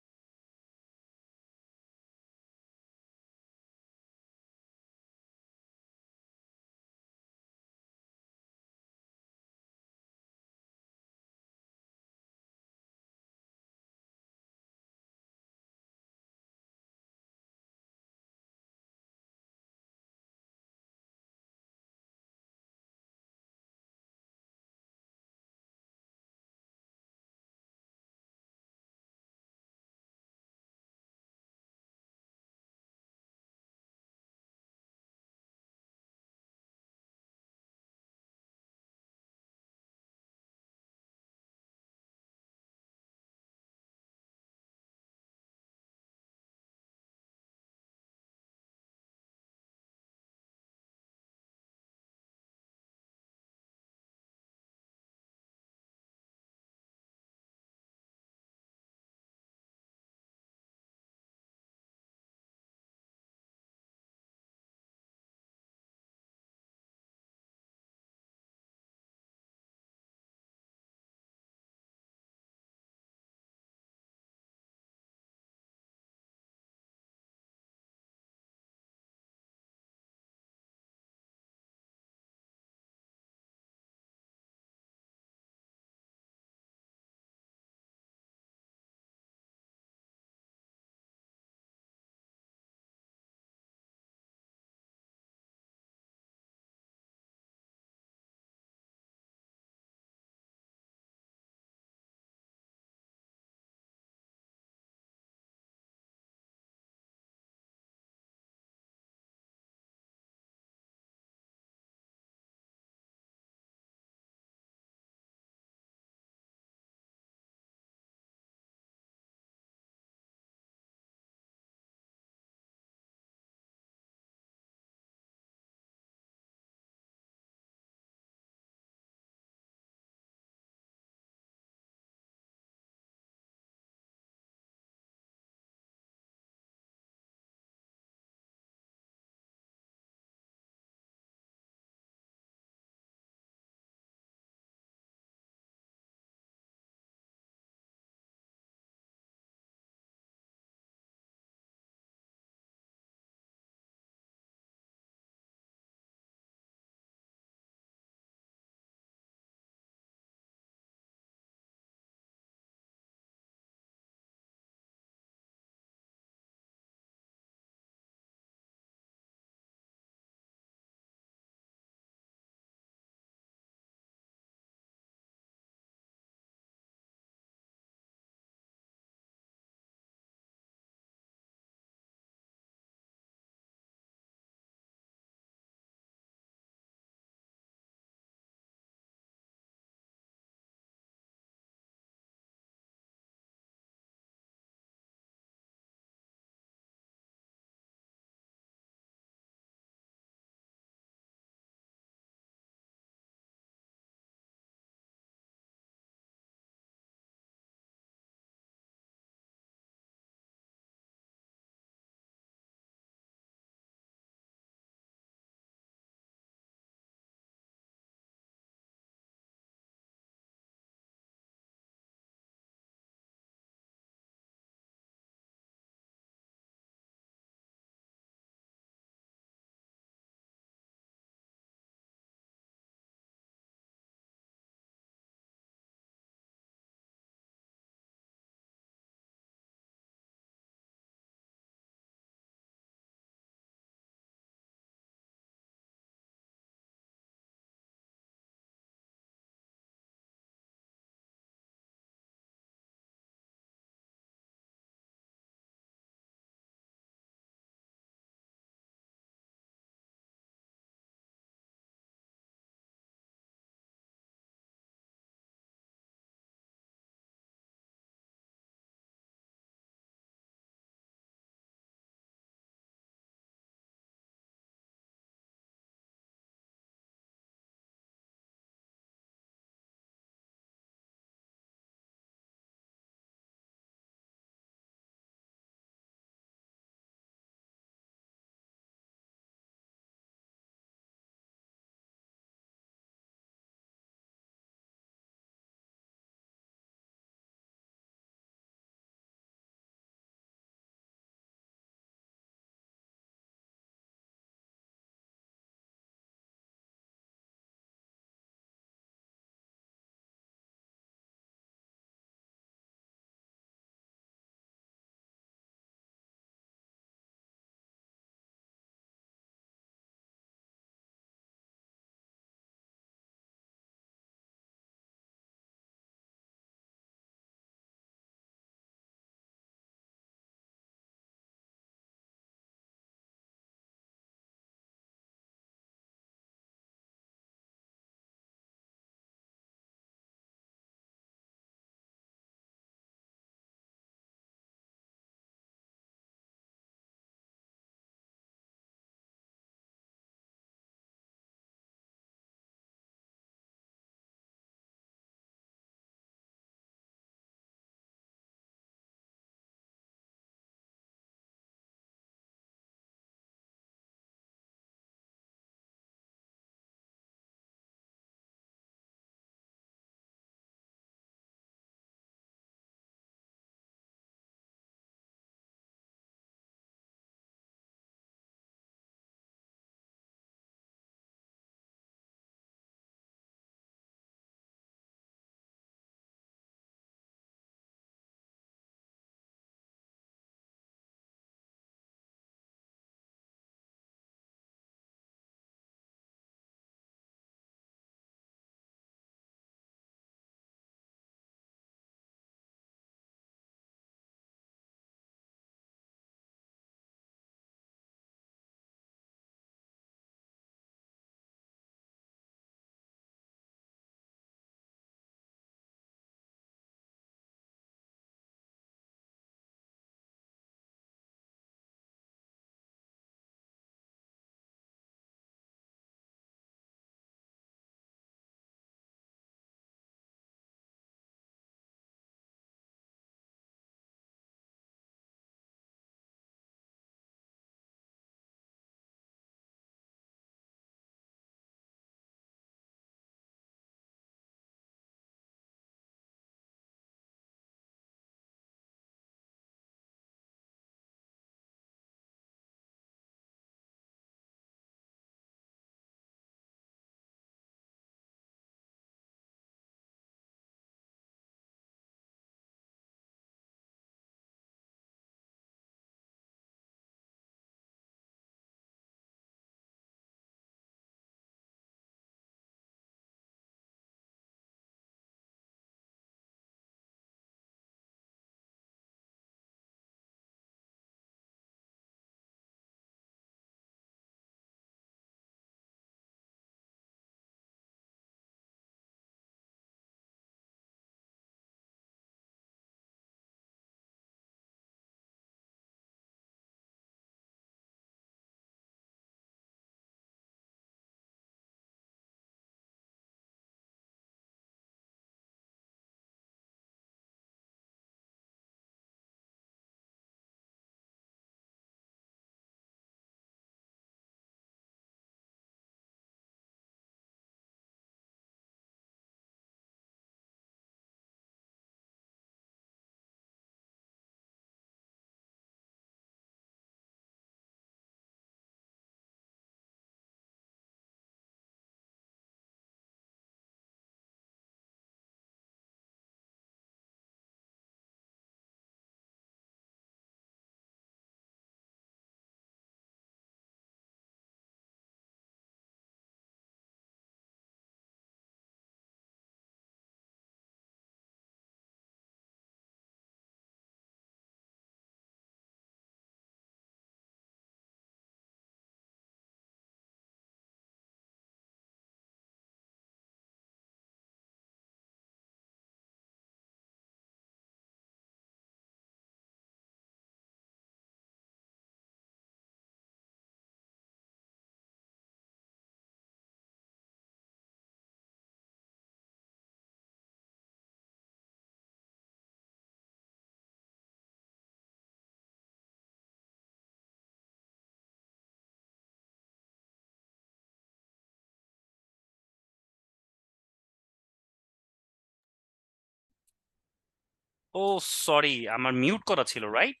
ও সরি, আমার মিউট করা ছিল, right?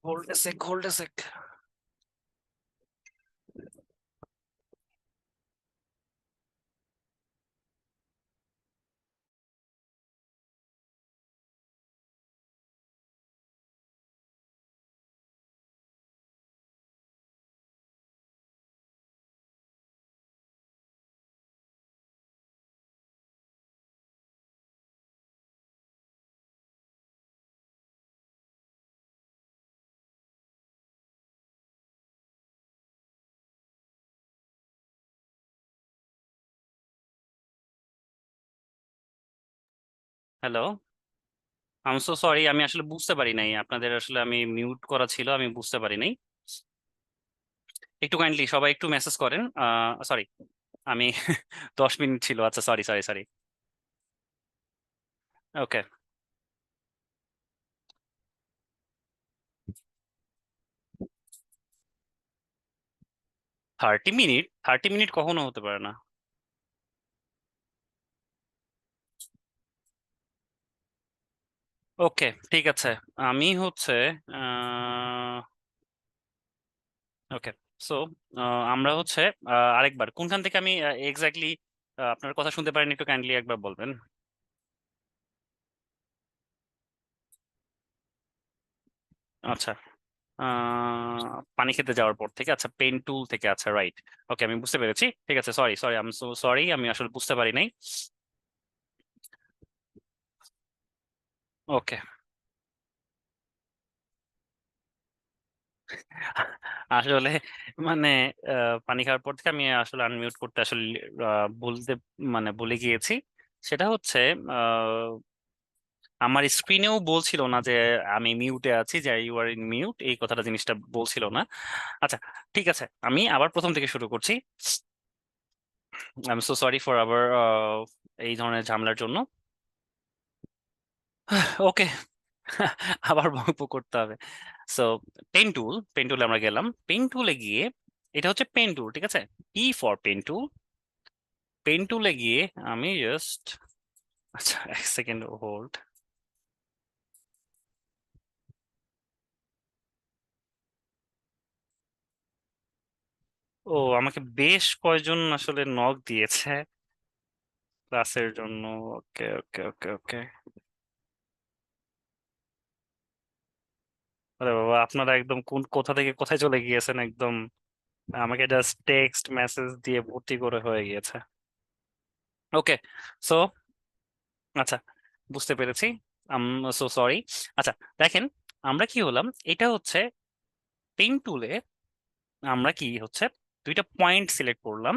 Hold a sec, hold a sec. Hello, I am so sorry, আমি আসলে বুঝতে পারি নাই আপনাদের, আসলে আমি মিউট করা ছিল, আমি বুঝতে পারি নাই। একটু কাইন্ডলি সবাই একটু মেসেজ করেন। সরি, আমি 10 মিনিট ছিল, আচ্ছা সরি সরি সরি। ওকে। 30 মিনিট? 30 মিনিট কখনো হতে পারে না। ওকে, ঠিক আছে। আমি হচ্ছে ওকে, সো আমরা হচ্ছে আরেকবার কোনখান থেকে আমি এক্স্যাক্টলি আপনার কথা শুনতে পারেন, একটু কাইন্ডলি একবার বলবেন। আচ্ছা, পানি খেতে যাওয়ার পর থেকে, আচ্ছা পেন টুল থেকে, আচ্ছা রাইট। ওকে, আমি বুঝতে পেরেছি, ঠিক আছে, sorry sorry, I am so sorry, আমি আসলে বুঝতে পারি নাই। ওকে। আসলে মানে পানি খাওয়ার পর থেকে আমি আসলে আনমিউট করতে আসলে বলতে মানে ভুলে গিয়েছি। সেটা হচ্ছে আমার স্ক্রিনেও বলছিল না যে আমি মিউটে আছি, যে ইউ আর ইন মিউট, এই কথাটা জিনিসটা বলছিল না। আচ্ছা, ঠিক আছে, আমি আবার প্রথম থেকে শুরু করছি। I am so sorry for আবার এই ধরনের ঝামেলার জন্য। ওকে। আবার বকবক করতে হবে। সো পেন টুল, পেন টুলে আমরা গেলাম, পেন টুলে গিয়ে এটা হচ্ছে পেন টুল, ঠিক আছে, P for pen tool. Pen টুলে গিয়ে আমি জাস্ট, আচ্ছা এক সেকেন্ড হোল্ড। ও, আমাকে বেশ কয়জন আসলে নক দিয়েছে ক্লাসের জন্য। ওকে ওকে ওকে ওকে। আরে বাবা, আপনারা একদম কোন কোথা থেকে কোথায় চলে গিয়েছেন একদম, আমাকে জাস্ট টেক্সট মেসেজ দিয়ে ভর্তি করে হয়ে গিয়েছে। ওকে, সো আচ্ছা, বুঝতে পেরেছি, আম সো সরি। আচ্ছা, দেখেন, আমরা কি হলাম, এটা হচ্ছে পেন টুলে আমরা কি হচ্ছে দুইটা পয়েন্ট সিলেক্ট করলাম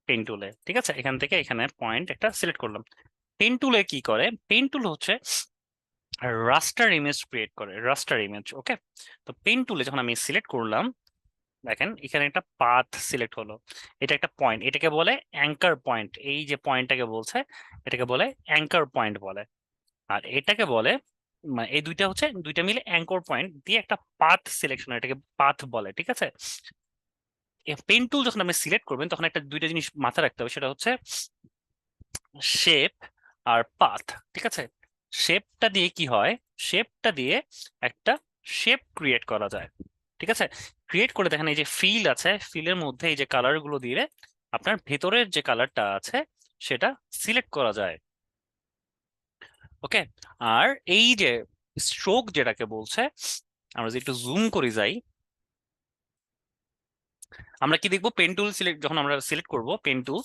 পেন টুলে, ঠিক আছে, এখান থেকে এখানে পয়েন্ট একটা সিলেক্ট করলাম। পেন টুলে কি করে, পেন টুল হচ্ছে রাস্টার ইমেজ ক্রিয়েট করে, রাস্টার ইমেজ। ওকে, তো পেন টুলে যখন আমি সিলেক্ট করলাম, দেখেন এখানে একটা পাথ সিলেক্ট হলো, এটা একটা পয়েন্ট, এটাকে বলে অ্যাঙ্কার পয়েন্ট, এই যে পয়েন্টটাকে বলছে এটাকে বলে অ্যাঙ্কার পয়েন্ট বলে। আর এটাকে বলে মানে এই দুইটা হচ্ছে দুইটা মিলে অ্যাঙ্কর পয়েন্ট দিয়ে একটা পাথ সিলেকশন, এটাকে পাথ বলে, ঠিক আছে। পেন টুল যখন আপনি সিলেক্ট করবেন তখন একটা দুইটা জিনিস মাথায় রাখতে হবে, সেটা হচ্ছে শেপ আর পাথ, ঠিক আছে। শেপটা দিয়ে কি হয়, শেপটা দিয়ে একটা শেপ ক্রিয়েট করা যায়, ঠিক আছে। ক্রিয়েট করে দেখেন এই যে ফিল আছে, ফিলের মধ্যে এই যে কালার গুলো দিয়ে আপনার ভেতরের যে কালারটা আছে সেটা সিলেক্ট করা যায়। ওকে, আর এই যে স্ট্রোক যেটাকে বলছে, আমরা যদি একটু জুম করি যাই, আমরা কি দেখবো, পেন টুল সিলেক্ট যখন আমরা সিলেক্ট করব, পেন টুল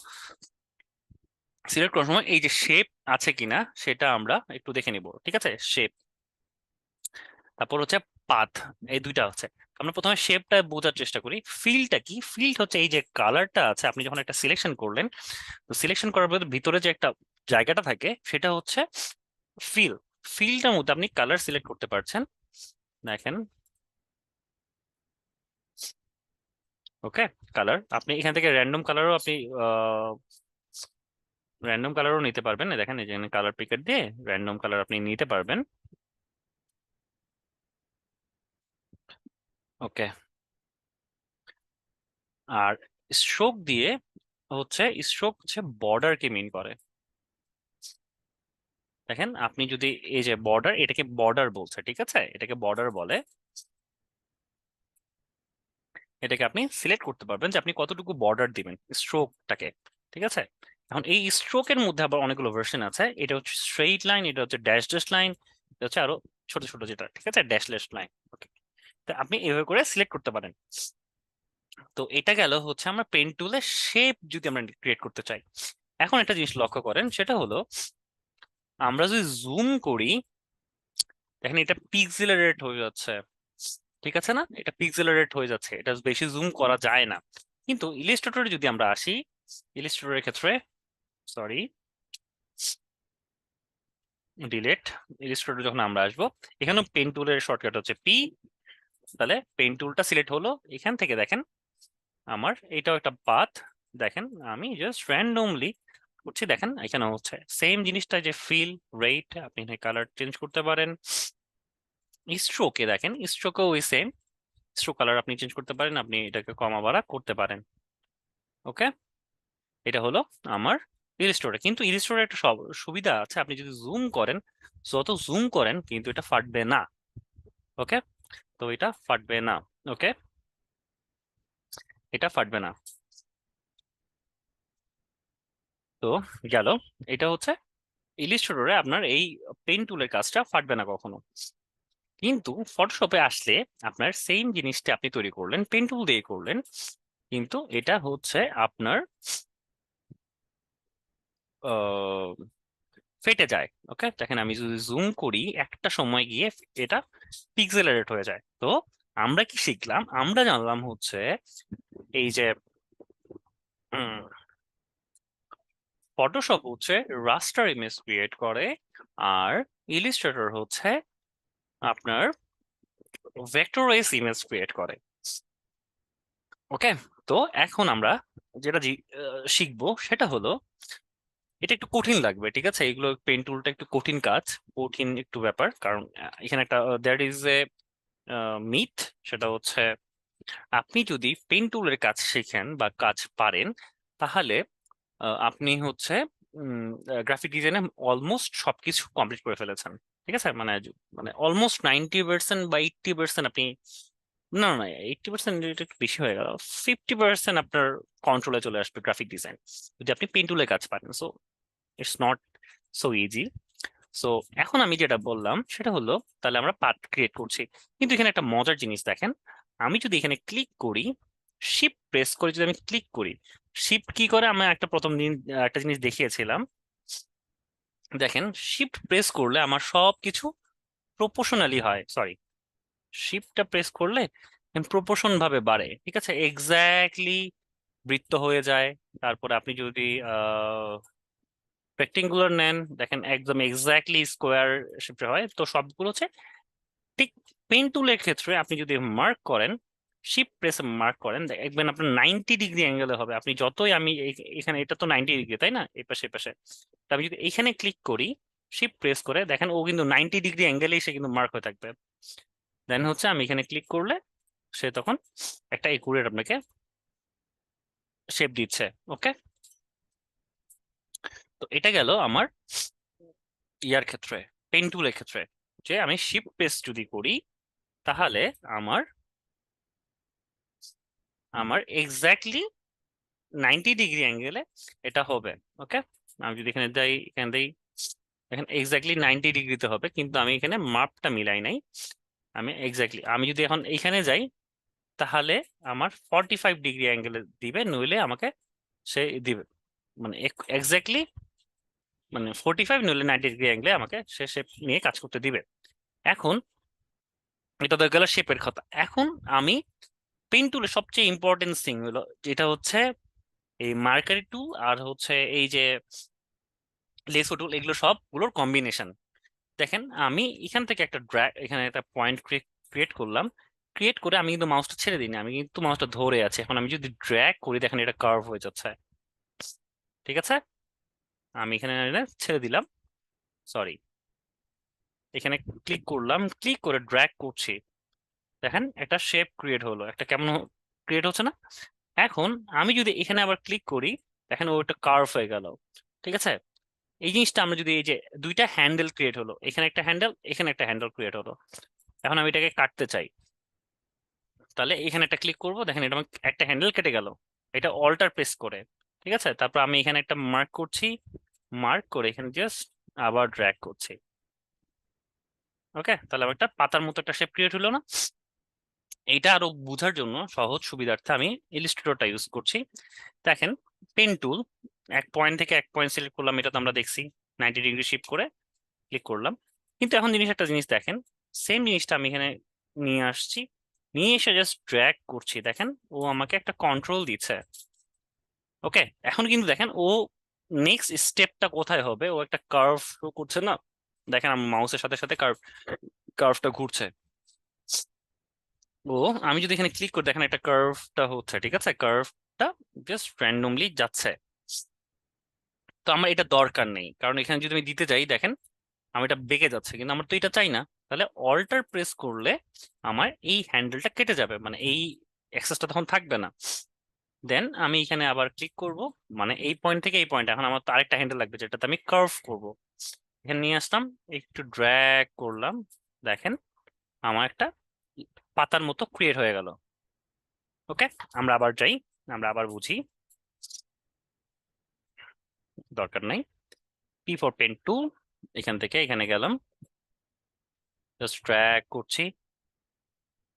সিলেক্ট করার সময় এই যে শেপ আছে কিনা সেটা আমরা একটু দেখে নিব, ঠিক আছে। শেপ, তারপর হচ্ছে পাথ, এই দুইটা আছে। আমরা প্রথমে শেপটা বোঝার চেষ্টা করি। ফিলটা কি, ফিল্ড হচ্ছে এই যে কালারটা আছে, আপনি যখন একটা সিলেকশন করলেন, তো সিলেকশন করার পর ভিতরে যে একটা জায়গাটা থাকে সেটা হচ্ছে ফিল। ফিলটার মধ্যে আপনি কালার সিলেক্ট করতে পারছেন, দেখেন। ওকে, কালার আপনি এখান থেকে র্যান্ডম কালারও আপনি র্যান্ডম কালারও নিতে পারবেন, এই দেখেন এই যে কালার পিকার দিয়ে র্যান্ডম কালার আপনি নিতে পারবেন। ওকে, আর স্ট্রোক দিয়ে হচ্ছে, স্ট্রোক হচ্ছে বর্ডারকে মিন করে। দেখেন আপনি যদি এই যে বর্ডার, এটাকে বর্ডার বলছে, ঠিক আছে, এটাকে বর্ডার বলে। এটাকে আপনি সিলেক্ট করতে পারবেন যে আপনি কতটুকু বর্ডার দিবেন স্ট্রোকটাকে, ঠিক আছে। এখন এই স্ট্রোকের মধ্যে আবার অনেকগুলো ভার্সন আছে। এটা হচ্ছে স্ট্রেইট লাইন, এটা হচ্ছে ড্যাশ ড্যাশ লাইন, এটা হচ্ছে আরো ছোট ছোট যেটা, ঠিক আছে, ড্যাশলেস লাইন। ওকে, তো আপনি এভাবে করে সিলেক্ট করতে পারেন। তো এটা গেল হচ্ছে আমরা পেন টুলে শেপ যদি আমরা ক্রিয়েট করতে চাই। এখন একটা জিনিস লক্ষ্য করেন, সেটা হলো আমরা যদি জুম করি, দেখেন এটা পিক্সেলারেট হয়ে যাচ্ছে, ঠিক আছে না, এটা পিক্সেলারেট হয়ে যাচ্ছে, এটা বেশি জুম করা যায় না। কিন্তু ইলিস্ট্রেটরে যদি আমরা আসি, ইলিস্ট্রেটরের ক্ষেত্রে, সরি, ডিলেট, ইলিস্ট্রেটর যখন আমরা আসবো, এখানে পেন টুলের শর্টকাট হচ্ছে পি। তাহলে পেন টুলটা সিলেক্ট হলো, এখান থেকে দেখেন আমার এটাও একটা পাথ। দেখেন আমি জাস্ট র্যান্ডমলি করছি, দেখেন এখানে হচ্ছে সেম জিনিসটা, যে ফিল রেট, আপনি এখানে কালার চেঞ্জ করতে পারেন। স্ট্রোকে দেখেন, স্ট্রোকেও ওই সেম, স্ট্রোক কালার আপনি চেঞ্জ করতে পারেন, আপনি এটাকে কমা বাড়া করতে পারেন। ওকে, এটা হলো আমার ইলিস্ট্রেটর। কিন্তু ইলিস্ট্রেটর একটা সুবিধা আছে, আপনি যদি জুম করেন, যত জুম করেন কিন্তু এটা ফাটবে না। ওকে, তো এটা ফাটবে না। ওকে, এটা ফাটবে না। তো গেল, এটা হচ্ছে ইলিস্ট্রেটরে আপনার এই পেন টুলের কাজটা ফাটবে না কখনো। কিন্তু ফটোশপে আসলে আপনার সেম জিনিসটা আপনি তৈরি করলেন, পেন টুল দিয়ে করলেন, কিন্তু এটা হচ্ছে আপনার আহ, ফেটে যায়। ওকে, দেখেন আমি যদি জুম করি একটা সময় গিয়ে এটা পিক্সেলারেট হয়ে যায়। তো আমরা কি শিখলাম, আমরা জানলাম হচ্ছে এই যে ফটোশপ হচ্ছে রাস্টার ইমেজ ক্রিয়েট করে, আর ইলিস্ট্রেটর হচ্ছে আপনার ভেক্টরাইজ ইমেজ ক্রিয়েট করে। ওকে, তো এখন আমরা যেটা শিখবো সেটা হলো, এটা একটু কঠিন লাগবে, ঠিক আছে, এগুলো পেন টুলটা একটু কঠিন কাজ, কঠিন একটু ব্যাপার, কারণ এখানে একটা দ্যাট ইজ এ মিথ। সেটা হচ্ছে আপনি যদি পেন টুলের কাজ শিখেন বা কাজ পারেন, তাহলে আপনি হচ্ছে গ্রাফিক ডিজাইনে অলমোস্ট সবকিছু কমপ্লিট করে ফেলেছেন, ঠিক আছে, মানে মানে অলমোস্ট 90% বা 80% আপনি, না না 80% এটা একটু বেশি হয়ে গেল, 50% আপনার কন্ট্রোলে চলে আসবে গ্রাফিক ডিজাইন, যদি আপনি পেন টুলের কাজ পারেন। So it's not so easy. So এখন আমি যেটা বললাম সেটা হলো, তাহলে আমরা পাথ ক্রিয়েট করছি। কিন্তু এখানে একটা মজার জিনিস দেখেন, আমি যদি এখানে ক্লিক করি, শিফট প্রেস করে যদি আমি ক্লিক করি, শিফট কি করে, আমরা একটা প্রথম দিন একটা জিনিস দেখিয়েছিলাম, দেখেন শিফট প্রেস করলে আমার সবকিছু প্রপোর্শনালি হয়, সরি, শিফটটা প্রেস করলে প্রপোর্শন ভাবে বাড়ে, ঠিক আছে, এক্স্যাক্টলি বৃত্ত হয়ে যায়। তারপরে আপনি যদি রেক্টেঙ্গুলার নেন, দেখেন একদম এক্স্যাক্টলি স্কোয়ার শেপে হয়। তো সবগুলো হচ্ছে ঠিক। পেন টুলের ক্ষেত্রে আপনি যদি মার্ক করেন, শিফট প্রেসে মার্ক করেন, দেখবেন আপনার 90 ডিগ্রি অ্যাঙ্গেলে হবে। আপনি যতই আমি এখানে, এটা তো 90 ডিগ্রি তাই না, এই পাশে এই পাশে, তা আমি যদি এইখানে ক্লিক করি, শিফট প্রেস করে দেখেন ও কিন্তু 90 ডিগ্রি অ্যাঙ্গেলেই সে কিন্তু মার্ক হয়ে থাকবে। দেন হচ্ছে আমি এখানে ক্লিক করলে সে তখন একটা একুরেট আপনাকে শেপ দিচ্ছে। ওকে, তো এটা গেল আমার ইয়ার ক্ষেত্রে, পেন টুলের ক্ষেত্রে, যে আমি শিফট প্রেস যদি করি তাহলে আমার আমার এক্স্যাক্টলি 90 ডিগ্রি অ্যাঙ্গেলে এটা হবে। ওকে, আমি যদি এখানে যাই, এখানে দিই, দেখেন এক্স্যাক্টলি 90 ডিগ্রিতে হবে, কিন্তু আমি এখানে মাপটা মিলাই নাই। আমি এক্স্যাক্টলি, আমি যদি এখন এইখানে যাই তাহলে আমার 45 ডিগ্রি অ্যাঙ্গেলে দিবে, নইলে আমাকে সে দিবে, মানে এক্স্যাক্টলি মানে 45, নইলে 90 ডিগ্রি অ্যাঙ্গেলে আমাকে সে শেপ নিয়ে কাজ করতে দিবে। এখন এটা তো গেল শেপের কথা। এখন আমি পেন টুলের সবচেয়ে ইম্পর্টেন্ট থিং হলো, যেটা হচ্ছে এই মার্কারি টুল আর হচ্ছে এই যে লেসো টুল, এগুলো সবগুলোর কম্বিনেশন। দেখেন আমি এখান থেকে একটা ড্র্যাগ, এখানে একটা পয়েন্ট ক্রিয়েট করলাম, ক্রিয়েট করে আমি কিন্তু মাউসটা ছেড়ে দিইনি, আমি কিন্তু মাউসটা ধরে আছি। এখন আমি যদি ড্র্যাগ করি, দেখেন এটা কার্ভ হয়ে যাচ্ছে, ঠিক আছে, আমি এখানে এনে ছেড়ে দিলাম, সরি, এখানে ক্লিক করলাম, ক্লিক করে ড্র্যাগ করছি, দেখেন একটা শেপ ক্রিয়েট হলো, একটা কেমন ক্রিয়েট হচ্ছে না। এখন আমি যদি এখানে আবার ক্লিক করি, দেখেন ওটা কার্ভ হয়ে গেল, ঠিক আছে। এই জিনিসটা আমরা যদি এই যে দুইটা হ্যান্ডেল ক্রিয়েট হলো, এখানে একটা হ্যান্ডেল, এখানে একটা হ্যান্ডেল ক্রিয়েট হলো, এখন আমি এটাকে কাটতে চাই, তাহলে এখানে একটা ক্লিক করব, দেখেন এটা আমার একটা হ্যান্ডেল কেটে গেল, এটা অল্টার প্রেস করে। ঠিক আছে, তারপর আমি এখানে একটা মার্ক করছি, মার্ক করে এখানে জাস্ট আবার ড্র্যাগ করছি। ওকে, তাহলে আমার একটা পাতার মতো একটা শেপ ক্রিয়েট হলো না? এইটা আরো বোঝার জন্য সহজ সুবিধার্থে আমি ইলিস্ট্রেটরটা ইউজ করছি। দেখেন, পেন টুল, এক পয়েন্ট থেকে এক পয়েন্ট সিলেক্ট করলাম, এটা তো আমরা দেখছি, 90 ডিগ্রি শিফট করে ক্লিক করলাম। কিন্তু এখন একটা জিনিস দেখেন, সেম জিনিসটা আমি এখানে নিয়ে আসছি, নিয়ে এসে জাস্ট ড্র্যাগ করছি, দেখেন ও আমাকে একটা কন্ট্রোল দিচ্ছে। ওকে, এখন কিন্তু দেখেন ও নেক্সট স্টেপটা কোথায় হবে, ও একটা কার্ভ করছে না? দেখেন আমার মাউসের সাথে সাথে কার্ভটা ঘুরছে। ও, আমি যদি এখানে ক্লিক করি, দেখেন একটা কার্ভটা হচ্ছে, ঠিক আছে, কার্ভটা জাস্ট র্যান্ডমলি যাচ্ছে। তো আমার এটা দরকার নেই, কারণ এখানে যদি আমি দিতে যাই, দেখেন আমি এটা বেঁকে যাচ্ছে, কিন্তু আমার তো এটা চাই না। তাহলে অল্টার প্রেস করলে আমার এই হ্যান্ডেলটা কেটে যাবে, মানে এই অ্যাক্সেসটা তখন থাকবে না। দেন আমি এখানে আবার ক্লিক করব, মানে এই পয়েন্ট থেকে এই পয়েন্ট, এখন আমার তো আরেকটা হ্যান্ডেল লাগবে যেটাতে আমি কার্ভ করব। এখানে নিয়ে আসলাম, একটু ড্র্যাগ করলাম, দেখেন আমার একটা পাতার মতো ক্রিয়েট হয়ে গেল। ওকে, আমরা আবার যাই, আমরা আবার বুঝি, দরকার নাই। পি ফর পেন টুল, এখান থেকে এখানে গেলাম, জাস্ট ড্র্যাগ করছি।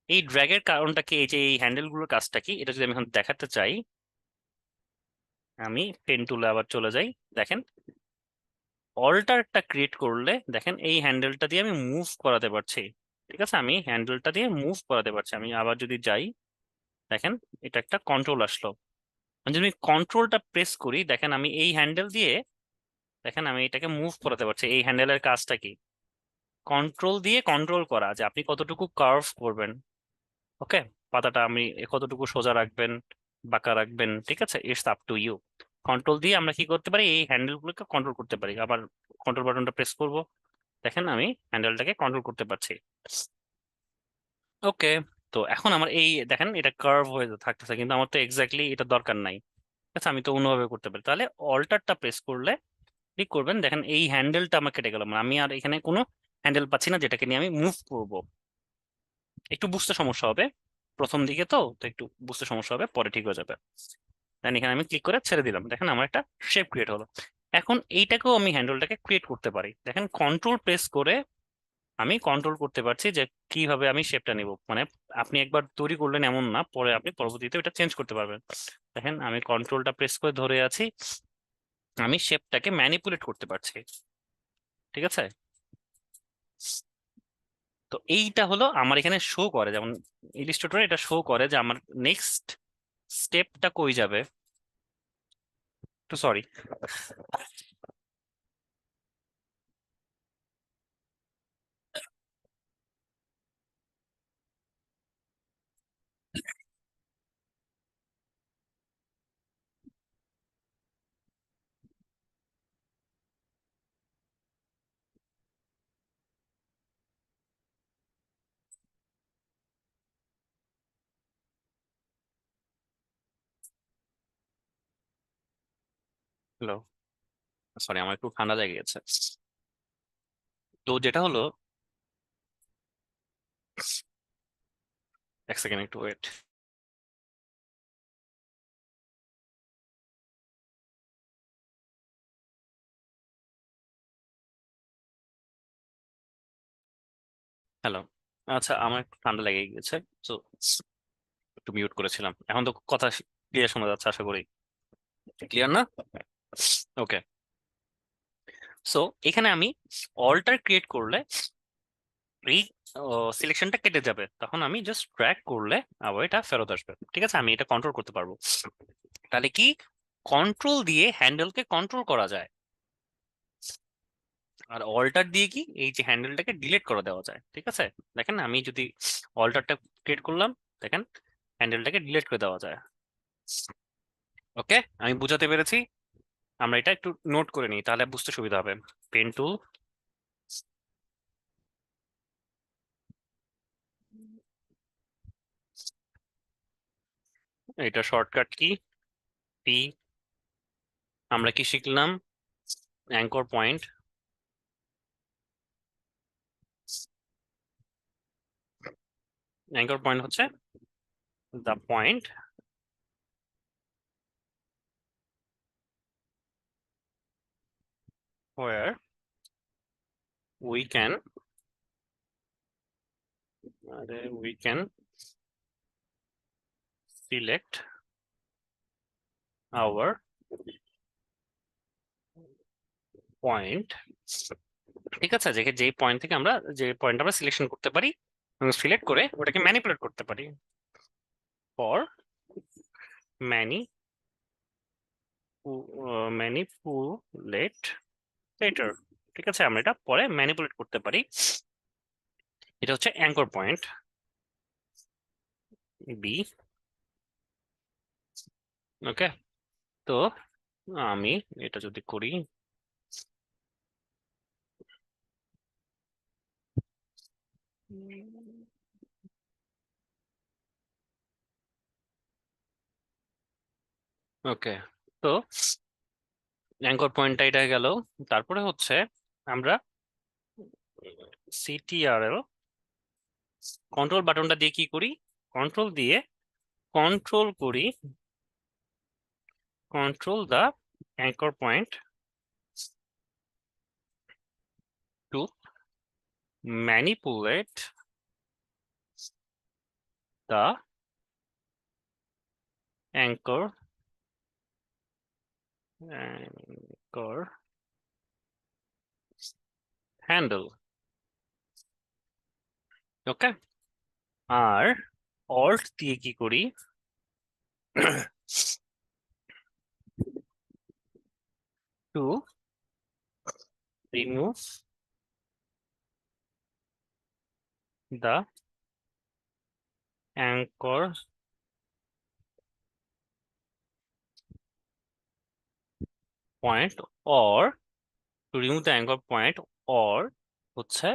এই ড্র্যাগের কারণটা কি, এই যে এই হ্যান্ডেল গুলোর কাজটা কি, এটা যদি আমি এখন দেখাতে চাই, আমি পেন টুলে আবার চলে যাই। দেখেন অল্টারটা ক্রিয়েট করলে দেখেন এই হ্যান্ডেলটা দিয়ে আমি মুভ করাতে পারছি। ঠিক আছে, আমি হ্যান্ডেলটা দিয়ে মুভ করাতে পারছি। আমি আবার যদি যাই, দেখেন এটা একটা কন্ট্রোল আসলো। আমি যদি কন্ট্রোলটা প্রেস করি, দেখেন আমি এই হ্যান্ডেল দিয়ে, দেখেন আমি এটাকে মুভ করাতে পারছি। এই হ্যান্ডেলের কাজটা কি, কন্ট্রোল দিয়ে কন্ট্রোল করা, যে আপনি কতটুকু কার্ভ করবেন। ওকে, পাতাটা আমি কতটুকু সোজা রাখবেন, বাঁকা রাখবেন, ঠিক আছে, it's up to you. Control দিয়ে আমরা কি করতে পারি, এই হ্যান্ডেল গুলোকে কন্ট্রোল করতে পারি। আবার কন্ট্রোল বাটনটা প্রেস করব, দেখেন আমি হ্যান্ডেলটাকে কন্ট্রোল করতে পারছি। ওকে, তো এখন আমার এই দেখেন এটা কার্ভ হয়ে থাকতেছে, কিন্তু আমার তো এক্স্যাক্টলি এটা দরকার নাই। ঠিক আছে, আমি তো অন্যভাবে করতে পারি। তাহলে অল্টারটা প্রেস করলে ক্লিক করবেন, দেখেন এই হ্যান্ডেলটা আমার কেটে গেল, মানে আমি আর এখানে কোনো হ্যান্ডেল পাচ্ছি না যেটাকে নিয়ে আমি মুভ করব। একটু বুঝতে সমস্যা হবে প্রথম দিকে, তো একটু বুঝতে সমস্যা হবে, পরে ঠিক হয়ে যাবে। দেন এখানে আমি ক্লিক করে ছেড়ে দিলাম, দেখেন আমার একটা শেপ ক্রিয়েট হলো। এখন এইটাকেও আমি হ্যান্ডেলটাকে ক্রিয়েট করতে পারি, দেখেন কন্ট্রোল প্রেস করে আমি কন্ট্রোল করতে পারছি যে কিভাবে আমি শেপটা নিব। মানে আপনি একবার তৈরি করলেন এমন না, পরে আপনি পরবর্তীতে এটা চেঞ্জ করতে পারবেন। দেখেন আমি কন্ট্রোলটা প্রেস করে ধরে আছি, আমি শেপটাকে ম্যানিপুলেট করতে পারছি। ঠিক আছে, তো এইটা হলো আমার এখানে শো করে, যেমন ইলিস্ট্রেটরে এটা শো করে যে আমার নেক্সট স্টেপটা কই যাবে। তো সরি। হ্যালো, সরি আমার একটু ঠান্ডা লেগে গেছে। তো যেটা হলো, এক সেকেন্ড একটু ওয়েট। হ্যালো, আচ্ছা আমার একটু ঠান্ডা লেগে গেছে, তো একটু মিউট করেছিলাম। এখন তো কথা ক্লিয়ার শোনা যাচ্ছে আশা করি, ক্লিয়ার না? ওকে, সো এখানে আমি অল্টার ক্রিয়েট করলে এই সিলেকশনটা কেটে যাবে, তখন আমি জাস্ট ড্র্যাগ করলে আবার এটা ফেরত আসবে। ঠিক আছে, আমি এটা কন্ট্রোল করতে পারবো। তাহলে কি, কন্ট্রোল দিয়ে হ্যান্ডেলকে কন্ট্রোল করা যায়, আর অল্টার দিয়ে কি এই যে হ্যান্ডেলটাকে ডিলিট করে দেওয়া যায়। ঠিক আছে, দেখেন আমি যদি অল্টারটা ক্রিয়েট করলাম, দেখেন হ্যান্ডেলটাকে ডিলিট করে দেওয়া যায়। ওকে, আমি বুঝাতে পেরেছি। আমরা এটা একটু নোট করে নিই, তাহলে বুঝতে সুবিধা হবে। পেন টুল, এটা শর্টকাট কি, পি। আমরা কি শিখলাম, অ্যাঙ্কর পয়েন্ট হচ্ছে the point where we can select our point, ঠিক আছে, যে পয়েন্ট থেকে আমরা যে পয়েন্ট আমরা সিলেকশন করতে পারি এবং সিলেক্ট করে ওটাকে ম্যানিপুলেট করতে পারি ফর ম্যানি ম্যানিপুলেট লেটার। ঠিক আছে, আমরা এটা পরে ম্যানিপুলেট করতে পারি। এটা হচ্ছে অ্যাঙ্কর পয়েন্ট বি। ওকে, তো আমি এটা যদি করি, ওকে, তো অ্যাঙ্কর পয়েন্টটা এটা গেল। তারপরে হচ্ছে আমরা সিটিআরএল কন্ট্রোল বাটনটা দিয়ে কি করি, কন্ট্রোল দিয়ে কন্ট্রোল করি, control the anchor point to manipulate the anchor anchor handle. Okay, আর অল্ট দিয়ে কি করি, to remove the anchor point or to remove the anchor point or হচ্ছে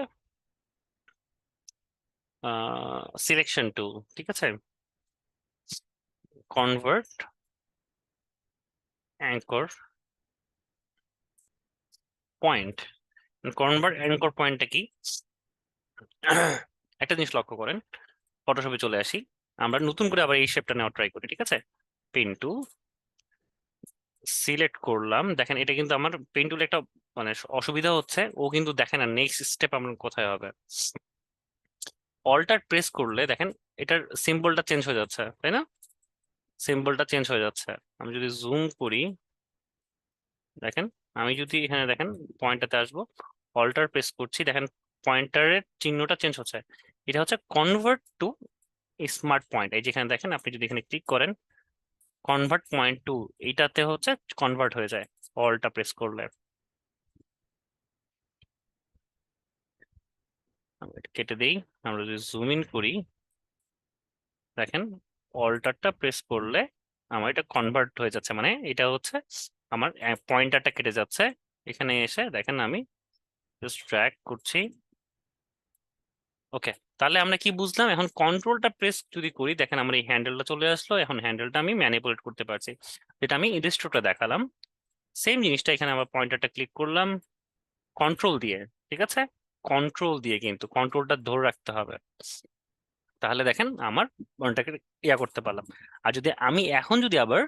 সিলেকশন টুল। ঠিক আছে, convert anchor point. Convert anchor পয়েন্টটা কি, একটা জিনিস লক্ষ্য করেন, ফটোশপে চলে আসি, আমরা নতুন করে আবার এই শেপটা নেওয়া ট্রাই করি। ঠিক আছে, পেন টুল সিলেক্ট করলাম, দেখেন এটা কিন্তু আমার পেন টুল একটা মানে অসুবিধা হচ্ছে, ও কিন্তু দেখেন না নেক্সট স্টেপ আমার কোথায় হবে। অল্টার প্রেস করলে দেখেন এটার সিম্বলটা চেঞ্জ হয়ে যাচ্ছে, তাই না? সিম্বলটা চেঞ্জ হয়ে যাচ্ছে। আমি যদি জুম করি, দেখেন, আমি যদি এখানে দেখেন পয়েন্টটাতে আসবো, অল্টার প্রেস করছি, দেখেন পয়েন্টারের চিহ্নটা চেঞ্জ হচ্ছে। এটা হচ্ছে কনভার্ট টু স্মার্ট পয়েন্ট। এই যেখানে দেখেন, আপনি যদি এখানে ক্লিক করেন কনভার্ট পয়েন্ট টু, এইটাতে হচ্ছে কনভার্ট হয়ে যায় অলটা প্রেস করলে। আমি এটা কেটে দিই, আমরা যদি জুম ইন করি, দেখেন অল্টারটা প্রেস করলে আমার এটা কনভার্ট হয়ে যাচ্ছে, মানে এটা হচ্ছে আমার পয়েন্টারটা কেটে যাচ্ছে। এখানে এসে দেখেন আমি জাস্ট ড্র্যাগ করছি। ওকে, তাহলে আমরা কি বুঝলাম, এখন কন্ট্রোলটা প্রেস যদি করি, দেখেন আমার এই হ্যান্ডেলটা চলে আসলো, এখন হ্যান্ডেলটা আমি ম্যানিপুলেট করতে পারছি, যেটা আমি ইলিস্ট্রেটরে দেখালাম। সেম জিনিসটা এখানে আবার পয়েন্টারটা ক্লিক করলাম কন্ট্রোল দিয়ে। ঠিক আছে, কন্ট্রোল দিয়ে, কিন্তু কন্ট্রোলটা ধরে রাখতে হবে, তাহলে দেখেন আমার পয়েন্টটাকে ইয়া করতে পারলাম। আর যদি আমি এখন যদি আবার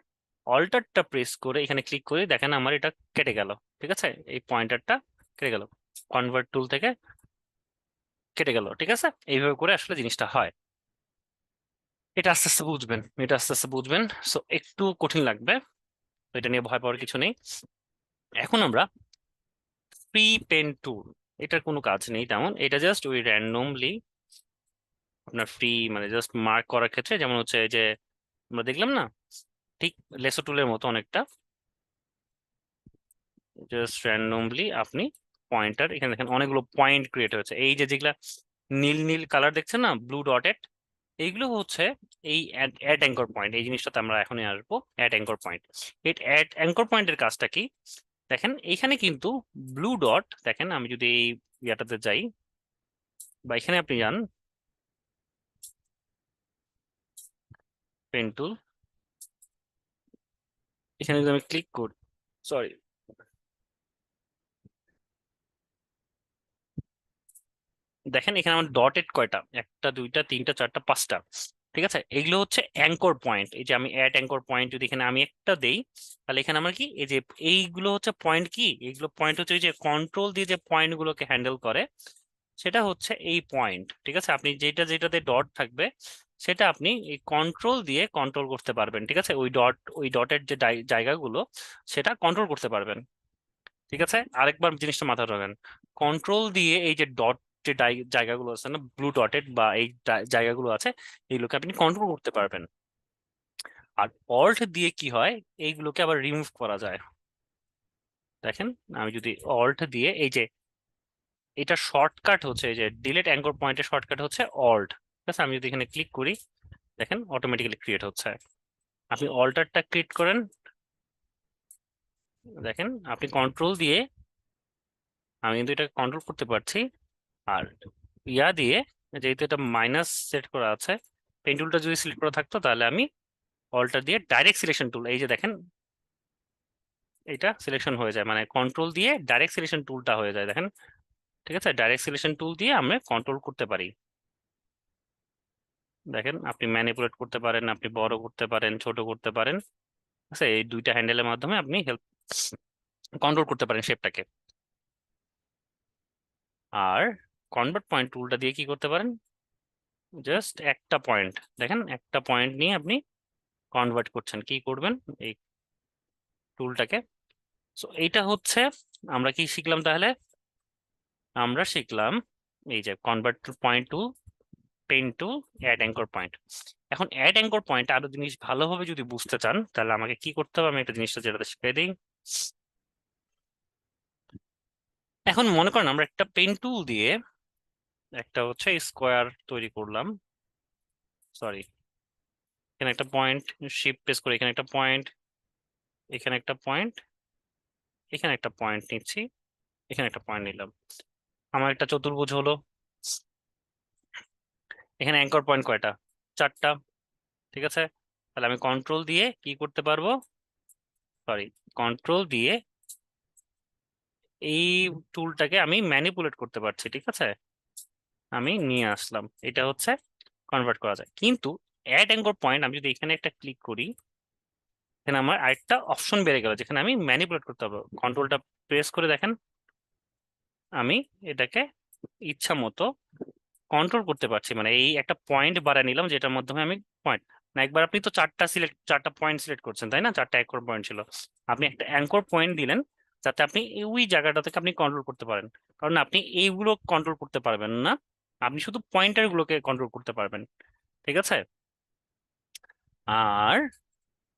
অল্টারটা প্রেস করে এখানে ক্লিক করি, দেখেন আমার এটা কেটে গেল। ঠিক আছে, এই পয়েন্টারটা কেটে গেল, কনভার্ট টুল থেকে কেটে গেল। ঠিক আছে, এইভাবে করে আসলে জিনিসটা হয়। এটা আস্তে আস্তে বুঝবেন, এটা আস্তে আস্তে বুঝবেন। সো একটু কঠিন লাগবে, তো এটা নিয়ে ভয় পাওয়ার কিছু নেই। এখন আমরা ফ্রি পেন টুল, এটার কোনো কাজ নেই তেমন, এটা জাস্ট ওই র্যান্ডমলি আপনার ফ্রি মানে জাস্ট মার্ক করার ক্ষেত্রে, যেমন হচ্ছে এই যে আমরা দেখলাম না, ঠিক লেসো টুলের মতো অনেকটা, জাস্ট র্যান্ডমলি আপনি পয়েন্টার, এখানে দেখেন অনেকগুলো পয়েন্ট ক্রিয়েট হয়েছে, এই যে যেগুলা নীল নীল কালার দেখছেন না, ব্লু ডটেড, এইগুলো হচ্ছে এই অ্যাড অ্যাঙ্কর পয়েন্ট। এই জিনিসটাতে আমরা এখনই আসবো, অ্যাড অ্যাঙ্কর পয়েন্ট। এই অ্যাড অ্যাঙ্কর পয়েন্টের কাজটা কি, দেখেন এইখানে কিন্তু ব্লু ডট, দেখেন আমি যদি এই ইয়াটাতে যাই বা এখানে আপনি যান পেন টুল, এখানে যদি আমি ক্লিক করি, সরি, দেখেন এখানে আমার ডটেড কয়টা, একটা দুইটা তিনটা চারটা পাঁচটা, ঠিক আছে? এগুলো হচ্ছে অ্যাঙ্কর পয়েন্ট। এই যে আমি অ্যাড অ্যাঙ্কর পয়েন্ট যদি এখানে আমি একটা দেই, তাহলে এখানে আমার কি এই যে এইগুলো হচ্ছে পয়েন্ট, কি এইগুলো পয়েন্ট হচ্ছে ওই যে কন্ট্রোল দিয়ে যে পয়েন্ট গুলোকে হ্যান্ডেল করে, সেটা হচ্ছে এই পয়েন্ট, ঠিক আছে? আপনি যেটা যেটাতে ডট থাকবে সেটা আপনি এই কন্ট্রোল দিয়ে কন্ট্রোল করতে পারবেন, ঠিক আছে? ওই ডটের যে জায়গাগুলো সেটা কন্ট্রোল করতে পারবেন, ঠিক আছে? আরেকবার জিনিসটা মাথায় রাখবেন, কন্ট্রোল দিয়ে এই যে ডট যে জায়গাগুলো আছে না, ব্লু ডটেড বা এই জায়গাগুলো আছে, এইগুলোকে আপনি কন্ট্রোল করতে পারবেন। আর অল্ট দিয়ে কি হয়, এইগুলোকে আবার রিমুভ করা যায়। দেখেন আমি যদি অল্ট দিয়ে এই যে, এটা শর্টকাট হচ্ছে এই যে ডিলিট অ্যাঙ্কর পয়েন্টের শর্টকাট হচ্ছে অল্ট, ঠিক আছে? আমি যদি এখানে ক্লিক করি, দেখেন অটোমেটিক্যালি ক্রিয়েট হচ্ছে। আপনি অল্টারটা ক্লিক করেন, দেখেন আপনি কন্ট্রোল দিয়ে, আমি কিন্তু এটা কন্ট্রোল করতে পারছি। আর ইয়া দিয়ে, যেহেতু এটা মাইনাস সেট করা আছে, পেন টুলটা যদি সিলেক্ট করা থাকতো তাহলে আমি অল্টার দিয়ে ডাইরেক্ট সিলেকশন টুল, এই যে দেখেন এটা সিলেকশন হয়ে যায়, মানে কন্ট্রোল দিয়ে ডাইরেক্ট সিলেকশন টুলটা হয়ে যায়, দেখেন, ঠিক আছে? ডাইরেক্ট সিলেকশন টুল দিয়ে আমরা কন্ট্রোল করতে পারি। দেখেন আপনি ম্যানিপুলেট করতে পারেন, আপনি বড় করতে পারেন, ছোট করতে পারেন, ঠিক আছে? এই দুইটা হ্যান্ডেলের মাধ্যমে আপনি হেল্প কন্ট্রোল করতে পারেন শেপটাকে। আর কনভার্ট পয়েন্ট টুলটা দিয়ে কি করতে পারেন, জাস্ট একটা পয়েন্ট, দেখেন একটা পয়েন্ট নিয়ে আপনি কনভার্ট করছেন, কি করবেন এই টুলটাকে। সো এইটা হচ্ছে আমরা কি শিখলাম তাহলে, আমরা শিখলাম এই যে convert point to pen to add anchor point. এখন অ্যাড অ্যাঙ্কর পয়েন্ট আরো জিনিস ভালোভাবে যদি বুঝতে চান তাহলে আমাকে কি করতে হবে, আমি একটা জিনিসটা যেটা শিখিয়ে দিই। এখন মনে করেন আমরা একটা পেন টুল দিয়ে একটা হচ্ছে স্কোয়ার তৈরি করলাম, সরি, এখানে একটা পয়েন্ট, শিফট প্রেস করে এখানে একটা পয়েন্ট, এখানে একটা পয়েন্ট, এখানে একটা পয়েন্ট নিচ্ছি, এখানে একটা পয়েন্ট নিলাম, আমার একটা চতুর্ভুজ হলো। এখানে অ্যাঙ্কর পয়েন্ট কয়টা, চারটা, ঠিক আছে? তাহলে আমি কন্ট্রোল দিয়ে কি করতে পারবো, সরি, কন্ট্রোল দিয়ে এই টুলটাকে আমি ম্যানিপুলেট করতে পারছি, ঠিক আছে? আমি নিয়ে আসলাম, এটা হচ্ছে কনভার্ট করা যায়। কিন্তু অ্যাড অ্যাঙ্কর পয়েন্ট আমি যদি এখানে একটা ক্লিক করি, এখানে আমার আরেকটা অপশন বেড়ে গেল যেখানে আমি ম্যানিপুলেট করতে পারবো। কন্ট্রোলটা প্রেস করে দেখেন, আমি এটাকে ইচ্ছা মতো কন্ট্রোল করতে পারছি, মানে এই একটা পয়েন্ট বাড়ায় নিলাম যেটার মাধ্যমে আমি পয়েন্ট, না একবার আপনি তো চারটা পয়েন্ট সিলেক্ট করছেন তাই না, চারটা অ্যাঙ্কর পয়েন্ট ছিল, আপনি একটা অ্যাঙ্কর পয়েন্ট দিলেন যাতে আপনি ওই জায়গাটা থেকে আপনি কন্ট্রোল করতে পারেন। কারণ আপনি এইগুলো কন্ট্রোল করতে পারবেন না, আপনি শুধু পয়েন্টার গুলোকে কন্ট্রোল করতে পারবেন, ঠিক আছে? আর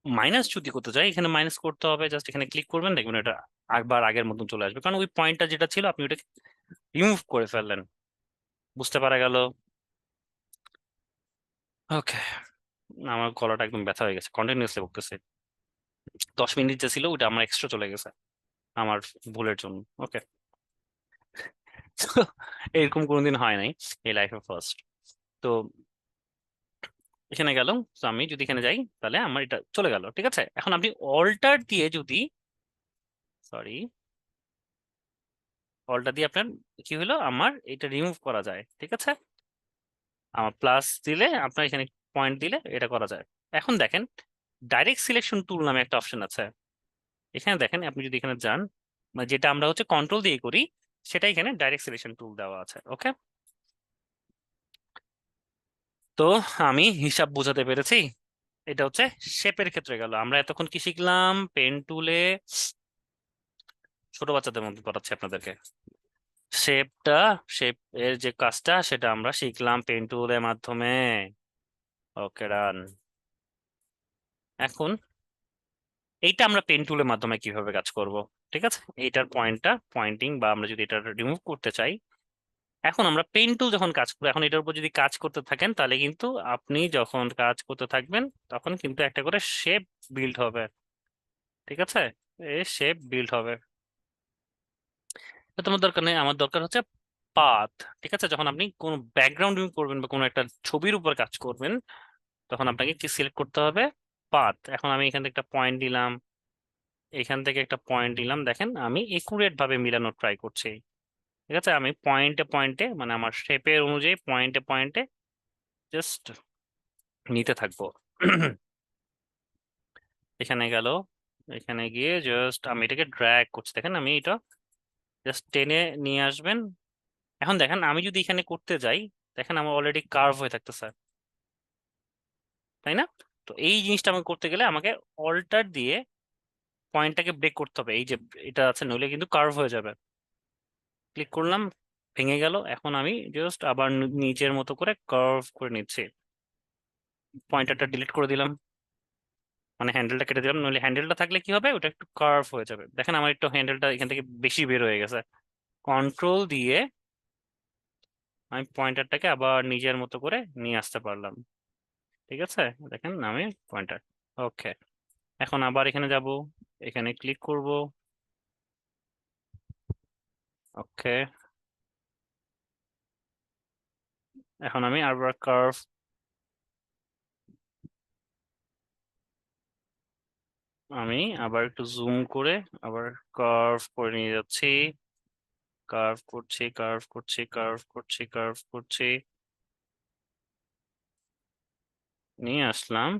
মাইনাস যদি করতে চাই, এখানে মাইনাস করতে হবে, জাস্ট এখানে ক্লিক করবেন, দেখবেন এটা একবার আগের মতন চলে আসবে, কারণ ওই পয়েন্টটা যেটা ছিল আপনি ওটাকে রিমুভ করে ফেললেন। বুঝতে পারা গেল? ওকে, আমার গলাটা একদম ব্যথা হয়ে গেছে, কন্টিনিউসলি বলতেছে, 10 মিনিট যে ছিল ওটা আমার এক্সট্রা চলে গেছে আমার ভুলের জন্য। ওকে, এরকম কোনোদিন হয় নাই, এই লাইফে ফার্স্ট। তো এখানে গেল, তো আমি যদি এখানে যাই তাহলে আমার এটা চলে গেল, ঠিক আছে? এখন আপনি অল্টার দিয়ে যদি, সরি, অল্টার দিয়ে আপনার কি হলো, আমার এটা রিমুভ করা যায়, ঠিক আছে? আমার প্লাস দিলে, আপনার এখানে পয়েন্ট দিলে এটা করা যায়। এখন দেখেন ডাইরেক্ট সিলেকশন টুল নামে একটা অপশন আছে, এখানে দেখেন আপনি যদি এখানে যান, মানে যেটা আমরা হচ্ছে কন্ট্রোল দিয়ে করি সেটা এখানে ডাইরেক্ট সিলেকশন টুল দেওয়া আছে। ওকে, তো আমি হিসাব বোঝাতে পেরেছি। এটা হচ্ছে শেপের ক্ষেত্রে গেল। আমরা এতক্ষণ কি শিখলাম, পেন টুলে, ছোট বাচ্চাদের মধ্যে পড়াচ্ছি আপনাদেরকে, শেপটা, শেপ এর যে কাজটা সেটা আমরা শিখলাম পেন টুলের মাধ্যমে। ওকে, রান। এখন এইটা আমরা পেন টুলের মাধ্যমে কিভাবে কাজ করব, ঠিক আছে? এইটার পয়েন্টটা পয়েন্টিং, বা আমরা যদি এটা রিমুভ করতে চাই, এখন আমরা পেন টুল যখন কাজ করবো, এখন এটার উপর যদি কাজ করতে থাকেন তাহলে কিন্তু আপনি যখন কাজ করতে থাকবেন তখন কিন্তু একটা করে শেপ বিল্ড হবে, ঠিক আছে? এই শেপ বিল্ড হবে, তো তোমার দরকার নেই, আমার দরকার হচ্ছে পাথ, ঠিক আছে? যখন আপনি কোনো ব্যাকগ্রাউন্ড করবেন বা কোনো একটা ছবির উপর কাজ করবেন তখন আপনাকে কি সিলেক্ট করতে হবে, পাথ। এখন আমি এখান থেকে একটা পয়েন্ট দিলাম, এখান থেকে একটা পয়েন্ট দিলাম, দেখেন আমি একুরেট ভাবে মিলানোর ট্রাই করছি, ঠিক আছে, আমি পয়েন্টে পয়েন্টে মানে আমার শেপের অনুযায়ী পয়েন্টে পয়েন্টে জাস্ট নিতে থাকবো। এখানে গেল, এখানে গিয়ে জাস্ট আমি এটাকে ড্র্যাগ করছি, দেখেন আমি এটা জাস্ট টেনে নিয়ে আসবেন। এখন দেখেন আমি যদি এখানে করতে যাই, দেখেন আমার অলরেডি কার্ভ হয়ে থাকতেছে, তাই না? তো এই জিনিসটা আমাকে করতে গেলে আমাকে অল্টার দিয়ে পয়েন্টটাকে ব্রেক করতে হবে, এই যে এটা আছে, নইলে কিন্তু কার্ভ হয়ে যাবে। ক্লিক করলাম, ভেঙে গেল। এখন আমি জাস্ট আবার নিচের মতো করে কার্ভ করে নিচ্ছি, পয়েন্টারটা ডিলিট করে দিলাম, মানে হ্যান্ডেলটা কেটে দিলাম, নইলে হ্যান্ডেলটা থাকলে কি হবে, ওটা একটু কার্ভ হয়ে যাবে। দেখেন আমার একটু হ্যান্ডেলটা এখান থেকে বেশি বের হয়ে গেছে। কন্ট্রোল দিয়ে আমি পয়েন্টারটাকে আবার নিজের মতো করে নিয়ে আসতে পারলাম। ঠিক আছে, দেখেন আমি পয়েন্টার। ওকে, এখন আবার এখানে যাব, এখানে ক্লিক করব। ওকে, এখন আমি আবার কার্ভ, আমি আবার একটু জুম করে আবার কার্ভ করে নিয়ে যাচ্ছি, কার্ভ করছি, কার্ভ করছি, কার্ভ করছি, কার্ভ করছি, নিয়ে আসলাম।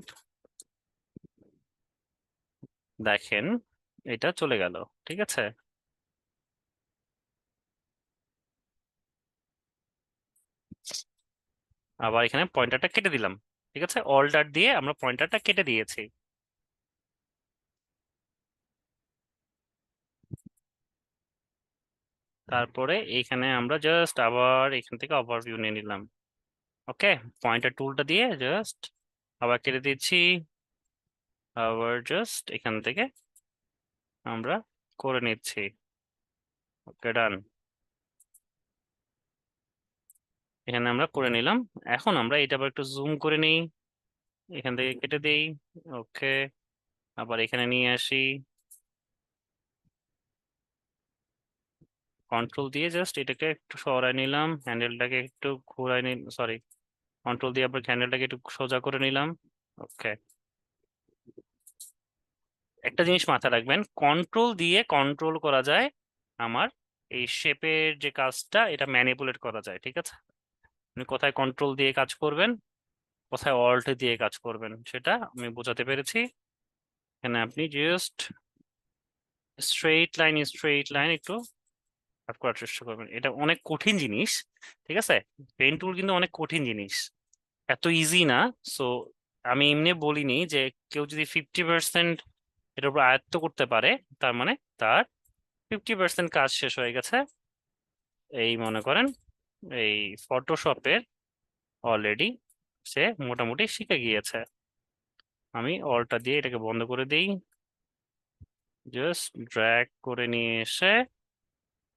দেখেন এটা চলে গেল। ঠিক আছে, আবার এখানে পয়েন্টারটা কেটে দিলাম। ঠিক আছে, অল্টার দিয়ে আমরা পয়েন্টারটা কেটে দিয়েছি। তারপরে এইখানে আমরা জাস্ট আবার এখান থেকে ওভারভিউ নিয়ে নিলাম। ওকে, পয়েন্টার টুলটা দিয়ে জাস্ট আবার কেটে দিচ্ছি, আবার জাস্ট এখান থেকে আমরা করে নিচ্ছি। ওকে, ডান। এখানে আমরা করে নিলাম। এখন আমরা এটা আবার একটু জুম করে নিই, এখান থেকে কেটে দেই। ওকে, আবার এখানে নিয়ে আসি, কন্ট্রোল দিয়ে জাস্ট এটাকে একটু সরাই নিলাম, হ্যান্ডেলটাকে একটু ঘোরাই নিল, সরি, কন্ট্রোল দিয়ে আবার হ্যান্ডেলটাকে একটু সোজা করে নিলাম। ওকে, একটা জিনিস মাথায় রাখবেন, কন্ট্রোল দিয়ে কন্ট্রোল করা যায় আমার এই শেপের যে কাজটা, এটা ম্যানিপুলেট করা যায়। ঠিক আছে, আপনি কোথায় কন্ট্রোল দিয়ে কাজ করবেন, কোথায় অল্ট দিয়ে কাজ করবেন, সেটা আমি বোঝাতে পেরেছি। এখানে আপনি জাস্ট স্ট্রেইট লাইন একটু কাট করার চেষ্টা করবেন, এটা অনেক কঠিন জিনিস। ঠিক আছে, পেন টুল কিন্তু অনেক কঠিন জিনিস, এত ইজি না। সো আমি এমনি বলিনি যে কেউ যদি 50% এটার উপর আয়ত্ত করতে পারে, তার মানে তার 50% কাজ শেষ হয়ে গেছে। এই মনে করেন এই ফটোশপের অলরেডি সে মোটামুটি শিখে গিয়েছে। আমি অলটা দিয়ে এটাকে বন্ধ করে দিই, জাস্ট ড্র্যাগ করে নিয়ে এসে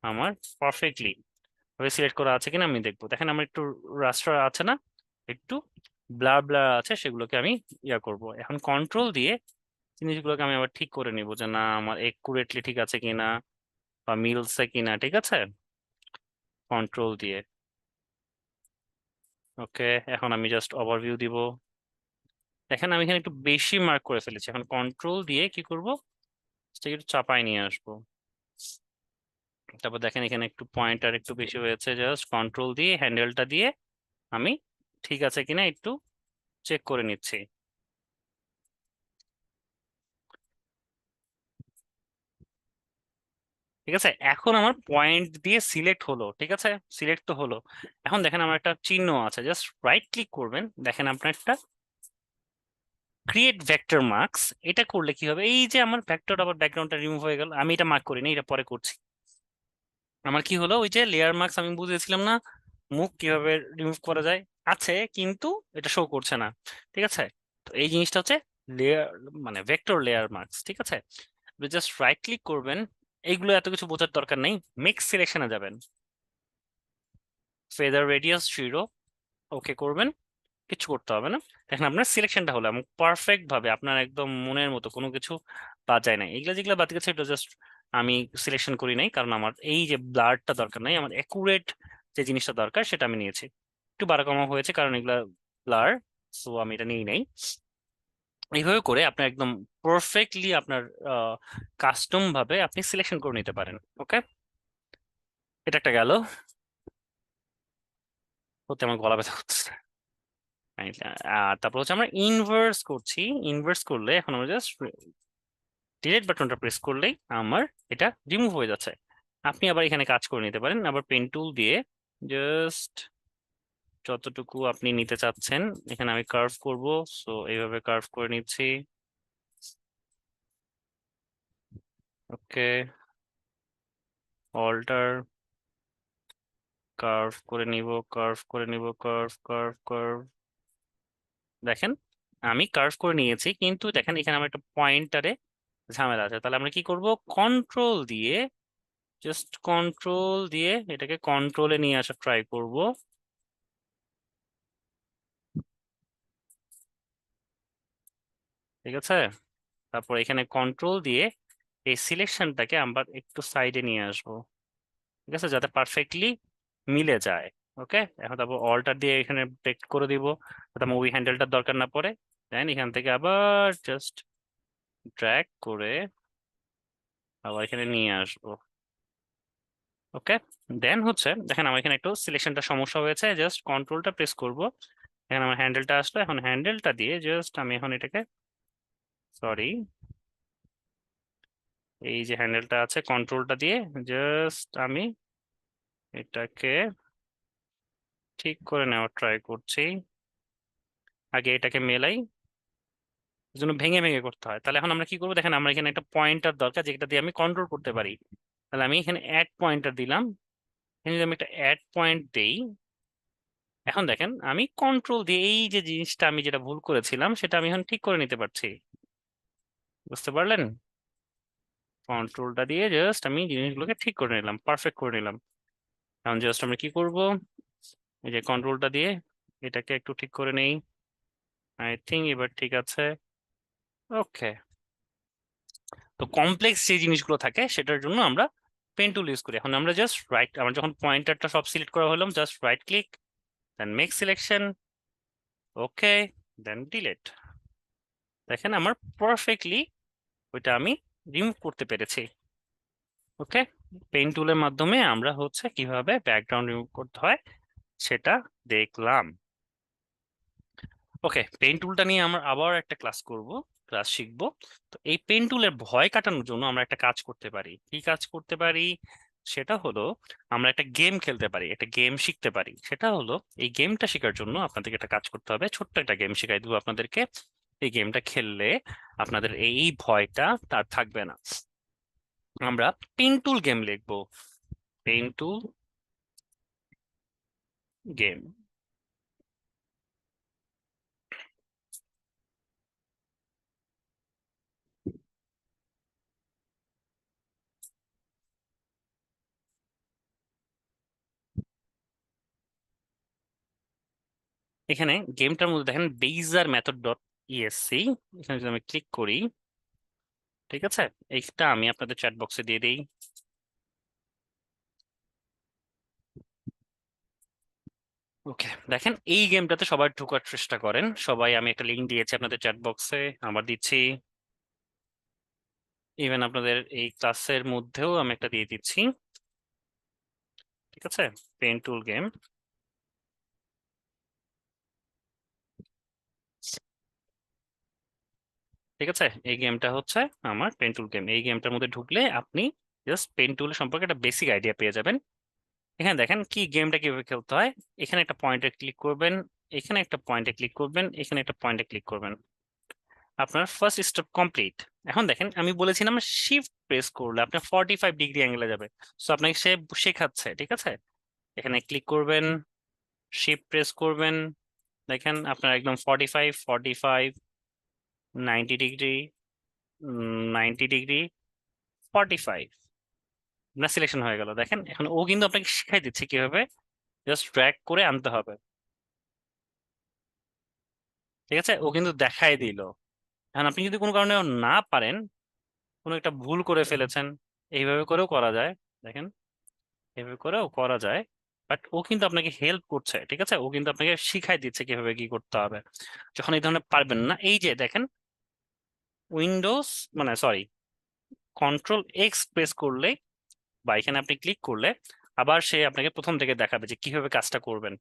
আমার পারফেক্টলি ওই সিলেক্ট করা আছে কিনা আমি দেখবো। দেখেন আমার একটু রাস্টার আছে না, একটু ব্লার ব্লার আছে, সেগুলোকে আমি ইয়া করব। এখন কন্ট্রোল দিয়ে জিনিসগুলোকে আমি আবার ঠিক করে নিব যে না আমার একুরেটলি ঠিক আছে কিনা বা মিলছে কিনা। ঠিক আছে, কন্ট্রোল দিয়ে। ওকে, এখন আমি জাস্ট ওভারভিউ দিব। দেখেন আমি এখানে একটু বেশি মার্ক করে ফেলেছি, এখন কন্ট্রোল দিয়ে কি করব, সেটাকে একটু চাপায় নিয়ে আসবো। তারপর দেখেন এখানে একটু পয়েন্টার একটু বেশি হয়েছে, জাস্ট কন্ট্রোল দিয়ে হ্যান্ডেলটা দিয়ে আমি ঠিক আছে কিনা একটু চেক করে নিচ্ছি। ঠিক আছে, এখন আমার পয়েন্ট দিয়ে সিলেক্ট হলো। ঠিক আছে, সিলেক্ট তো হলো। এখন দেখেন আমার একটা চিহ্ন আছে, জাস্ট রাইট ক্লিক করবেন, দেখেন আপনার একটা ক্রিয়েট ভেক্টর মার্কস। এটা করলে কি হবে, এই যে আমার ভেক্টর আবার ব্যাকগ্রাউন্ডটা রিমুভ হয়ে গেল, আমি এটা মার্ক করিনি, এটা পরে করছি। আমার কি হলো, ওই যে লেয়ার মার্কস আমি বুঝেছিলাম না মুখ কিভাবে রিমুভ করা যায়, আছে কিন্তু এটা শো করছে না। ঠিক আছে, তো এই জিনিসটা হচ্ছে লেয়ার মানে ভেক্টর লেয়ার মার্কস। ঠিক আছে, জাস্ট রাইট ক্লিক করবেন, এইগুলো এত কিছু বোঝার দরকার নেই, মিক্স সিলেকশনে যাবেন, ফেদার রেডিয়াস 0, ওকে করবেন, কিছু করতে হবে না। দেখেন আপনার সিলেকশনটা হলো এবং পারফেক্ট ভাবে আপনার একদম মনের মতো, কোনো কিছু বাদ যায় না। এগুলো যেগুলো বাদ গেছে এটা জাস্ট আমি সিলেকশন করি নাই, কারণ আমার এই যে ব্লারটা দরকার নাই, আমার একুরেট যে জিনিসটা দরকার সেটা আমি নিয়েছি। একটু বাড়া কমা হয়েছে কারণ এগুলা ব্লার, সো আমি এটা নিই নাই। এইভাবে করে আপনার একদম পারফেক্টলি আপনার কাস্টম ভাবে আপনি সিলেকশন করে নিতে পারেন। ওকে, এটা একটা গেল, হতে আমার গলা ব্যথা করতেছে। আর তারপর হচ্ছে আমরা ইনভার্স করছি। ইনভার্স করলে এখন আমরা জাস্ট ডিলিট বাটনটা প্রেস করলেই আমার এটা রিমুভ হয়ে যাচ্ছে। আপনি আবার এখানে কাজ করে নিতে পারেন, আবার পেন টুল দিয়ে জাস্ট যতটুকু আপনি নিতে চাচ্ছেন। এখানে আমি কার্ভ করব, সো এইভাবে কার্ভ করে নিচ্ছি। ওকে, অল্টার, কার্ভ করে নিব, কার্ভ করে নিব, কার্ভ কার্ভ কার্ভ। দেখেন আমি কার্ভ করে নিয়েছি, কিন্তু দেখেন এখানে আমার একটা পয়েন্টারে ঝামেলা আছে। তাহলে আমরা কি করব, কন্ট্রোল দিয়ে, জাস্ট কন্ট্রোল দিয়ে এটাকে কন্ট্রোলে নিয়ে আসা ট্রাই করব। ঠিক আছে, তারপর এখানে কন্ট্রোল দিয়ে এই সিলেকশনটাকে আমরা একটু সাইডে নিয়ে আসবো। ঠিক আছে, যাতে পারফেক্টলি মিলে যায়। ওকে, এখন তারপর অল্টার দিয়ে এখানে ব্রেক করে দিব, যাতে মুভি হ্যান্ডেলটার দরকার না পড়ে। দেন এখান থেকে আবার জাস্ট ড্র্যাগ করে আবার এখানে নিয়ে আসবো। ওকে, দেন হচ্ছে দেখেন আমার এখানে একটু সিলেকশনটা সমস্যা হয়েছে, জাস্ট কন্ট্রোলটা প্রেস করব। এখানে আমার হ্যান্ডেলটা আসলো, এখন হ্যান্ডেলটা দিয়ে জাস্ট আমি এখন এটাকে, সরি, এই যে হ্যান্ডেলটা আছে কন্ট্রোলটা দিয়ে জাস্ট আমি এটাকে ঠিক করে নেওয়ার ট্রাই করছি। আগে এটাকে মেলাই, এর জন্য ভেঙে ভেঙে করতে হয়। তাহলে এখন আমরা কি করবো, দেখেন আমরা এখানে একটা পয়েন্টার দরকার যেটা দিয়ে আমি কন্ট্রোল করতে পারি। তাহলে আমি এখানে অ্যাড পয়েন্টার দিলাম। এখানে যদি আমি একটা অ্যাড পয়েন্ট দেই, এখন দেখেন আমি কন্ট্রোল দিয়ে এই যে জিনিসটা আমি যেটা ভুল করেছিলাম সেটা আমি এখন ঠিক করে নিতে পারছি। বুঝতে পারলেন? কন্ট্রোলটা দিয়ে জাস্ট আমি জিনিসগুলোকে ঠিক করে নিলাম, পারফেক্ট করে নিলাম। এখন জাস্ট আমরা কি করব, এই যে কন্ট্রোলটা দিয়ে এটাকে একটু ঠিক করে নেই। আই থিঙ্ক এবার ঠিক আছে। ওকে, তো কমপ্লেক্স যে জিনিসগুলো থাকে সেটার জন্য আমরা পেন টুল ইউজ করি। এখন আমরা জাস্ট রাইট, আমরা যখন পয়েন্টারটা সব সিলেক্ট করা হলাম, just right click, then make selection, okay, then delete. দেখেন আমার পারফেক্টলি ওইটা আমি রিমুভ করতে পেরেছি। ওকে, পেন টুলের মাধ্যমে আমরা হচ্ছে কিভাবে ব্যাকগ্রাউন্ড রিমুভ করতে হয় সেটা দেখলাম। ওকে, পেন টুলটা নিয়ে আমরা আবার একটা ক্লাস শিখবো। তো এই পেন টুলের ভয় কাটানোর জন্য আমরা একটা কাজ করতে পারি। কি কাজ করতে পারি সেটা হলো, আমরা একটা গেম খেলতে পারি, একটা গেম শিখতে পারি। সেটা হলো, এই গেমটা শেখার জন্য আপনাদেরকে একটা কাজ করতে হবে। ছোট্ট একটা গেম শেখাই দেবো আপনাদেরকে। এই গেমটা খেললে আপনাদের এই ভয়টা তার থাকবে না। আমরা পেন টুল গেম লিখবো, পেন টুল গেম। এখানে গেমটার মধ্যে দেখেন বেইজার মেথড ডট ইএসসি, এখানে যদি আমি ক্লিক করি, ঠিক আছে, এইটা আমি আপনাদের চ্যাট বক্সে দিয়ে দিই। ওকে, দেখেন এই গেমটাতে সবাই ঢোকার চেষ্টা করেন সবাই। আমি একটা লিঙ্ক দিয়েছি আপনাদের চ্যাট বক্সে, আবার দিচ্ছি। ইভেন আপনাদের এই ক্লাসের মধ্যেও আমি একটা দিয়ে দিচ্ছি। ঠিক আছে, পেন টুল গেম। ঠিক আছে, এই গেমটা হচ্ছে আমার পেন টুল গেম। এই গেমটার মধ্যে ঢুকলে আপনি জাস্ট পেন টুল সম্পর্কে একটা বেসিক আইডিয়া পেয়ে যাবেন। এখানে দেখেন কি গেমটা কিভাবে খেলতে হয়। এখানে একটা পয়েন্টে ক্লিক করবেন, এখানে একটা পয়েন্টে ক্লিক করবেন, এখানে একটা পয়েন্টে ক্লিক করবেন, আপনার ফার্স্ট স্টেপ কমপ্লিট। এখন দেখেন আমি বলেছিলাম শিফট প্রেস করলে আপনার 45 ডিগ্রি অ্যাঙ্গেলে যাবে। সো আপনাকে সে শেখাচ্ছে। ঠিক আছে, এখানে ক্লিক করবেন, শিফট প্রেস করবেন, দেখেন আপনার একদম 45, 45, 90 ডিগ্রি, 90 ডিগ্রি, 45 আপনার সিলেকশন হয়ে গেল। দেখেন এখন ও কিন্তু আপনাকে শিখাই দিচ্ছে কিভাবে জাস্ট ড্র্যাগ করে আনতে হবে। ঠিক আছে, ও কিন্তু দেখাই দিল। এখন আপনি যদি কোনো কারণে না পারেন, কোনো একটা ভুল করে ফেলেছেন, এইভাবে করেও করা যায়। দেখেন এভাবে করেও করা যায়, বাট ও কিন্তু আপনাকে হেল্প করছে। ঠিক আছে, ও কিন্তু আপনাকে শিখাই দিচ্ছে কিভাবে কি করতে হবে। যখন এই ধরনের পারবেন না, এই যে দেখেন উইন্ডোজ, মানে সরি, কন্ট্রোল এক্স প্রেস করলে বা এখানে আপনি ক্লিক করলে আবার সে আপনাকে প্রথম থেকে দেখাবে যে কিভাবে কাজটা করবেন।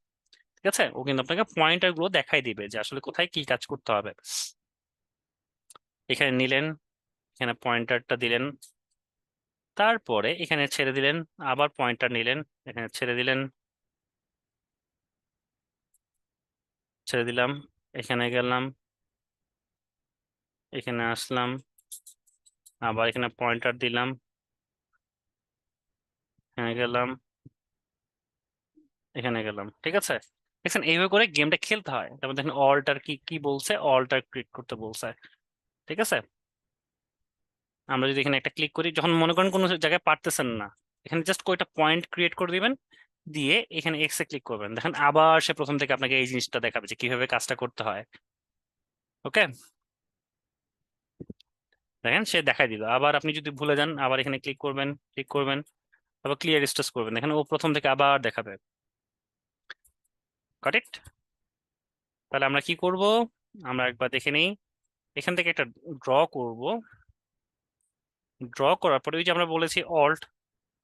ঠিক আছে, ও কিন্তু আপনাকে পয়েন্টার গুলো দেখাই দিবে যে আসলে কোথায় কি কাজ করতে হবে। এখানে নিলেন, এখানে পয়েন্টারটা দিলেন, তারপরে এখানে ছেড়ে দিলেন, আবার পয়েন্টার নিলেন, এখানে ছেড়ে দিলেন, ছেড়ে দিলাম, এখানে গেলাম, এখানে আসলাম, আবার এখানে পয়েন্টার দিলাম, এখানে গেলাম, এখানে গেলাম। ঠিক আছে, দেখছেন এইভাবে করে গেমটা খেলতে হয়। তারপর দেখেন অল্টার কি কি বলছে, অল্টার ক্লিক করতে বলছে। ঠিক আছে, আমরা যদি এখানে একটা ক্লিক করি, যখন মনে করেন কোনো জায়গায় পারতেছেন না, এখানে জাস্ট কয়টা পয়েন্ট ক্রিয়েট করে দিবেন, দিয়ে এখানে এক্স এ ক্লিক করবেন, দেখেন আবার সে প্রথম থেকে আপনাকে এই জিনিসটা দেখাবে যে কিভাবে কাজটা করতে হয়। ওকে, দেখেন সে দেখাই দিল। আবার আপনি যদি ভুলে যান, আবার এখানে ক্লিক করবেন, ক্লিক করবেন, আবার ক্লিয়ার স্টেজ করবেন, দেখেন ও প্রথম থেকে আবার দেখাবে। কারেক্ট? তাহলে আমরা কি করব, আমরা একবার দেখে নিই। এখান থেকে একটা ড্র করব। ড্র করার পরে ওই যে আমরা বলেছি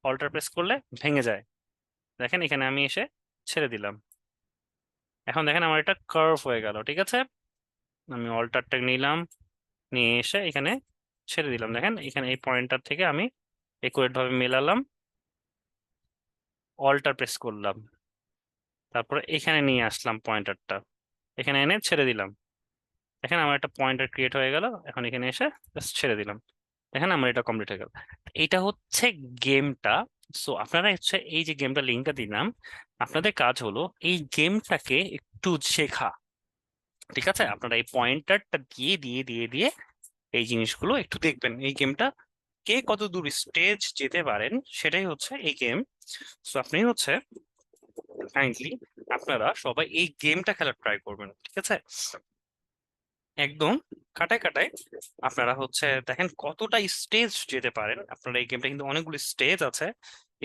অল্টার প্রেস করলে ভেঙে যায়, দেখেন এখানে আমি এসে ছেড়ে দিলাম। এখন দেখেন আমার এটা কার্ভ হয়ে গেল। ঠিক আছে, আমি অল্টারটা নিলাম, নিয়ে এসে এখানে ছেড়ে দিলাম, দেখেন এখানে এই পয়েন্টার থেকে আমি একুরেট ভাবে মেলালাম, অল্টার প্রেস করলাম, তারপরে এখানে নিয়ে আসলাম পয়েন্টারটা, এখানে এনে ছেড়ে দিলাম, দেখেন আমার একটা পয়েন্টার ক্রিয়েট হয়ে গেল। এখন এখানে এসে জাস্ট ছেড়ে দিলাম, দেখেন আমার এটা কমপ্লিট হয়ে গেল। এটা হচ্ছে গেমটা। সো আপনারা হচ্ছে এই যে গেমটা লিঙ্কটা দিলাম, আপনাদের কাজ হলো এই গেমটাকে একটু শেখা। ঠিক আছে, আপনারা এই পয়েন্টারটা দিয়ে দিয়ে দিয়ে দিয়ে এই জিনিসগুলো একটু দেখবেন। এই গেমটা কে কত দূর স্টেজ যেতে পারেন সেটাই হচ্ছে এই গেম। সো আপনি হচ্ছে কাইন্ডলি আপনারা সবাই এই গেমটা খেলার ট্রাই করবেন। ঠিক আছে, একদম কাটায় কাটায় আপনারা হচ্ছে দেখেন কতটা স্টেজ যেতে পারেন আপনারা। এই গেমটা কিন্তু অনেকগুলো স্টেজ আছে।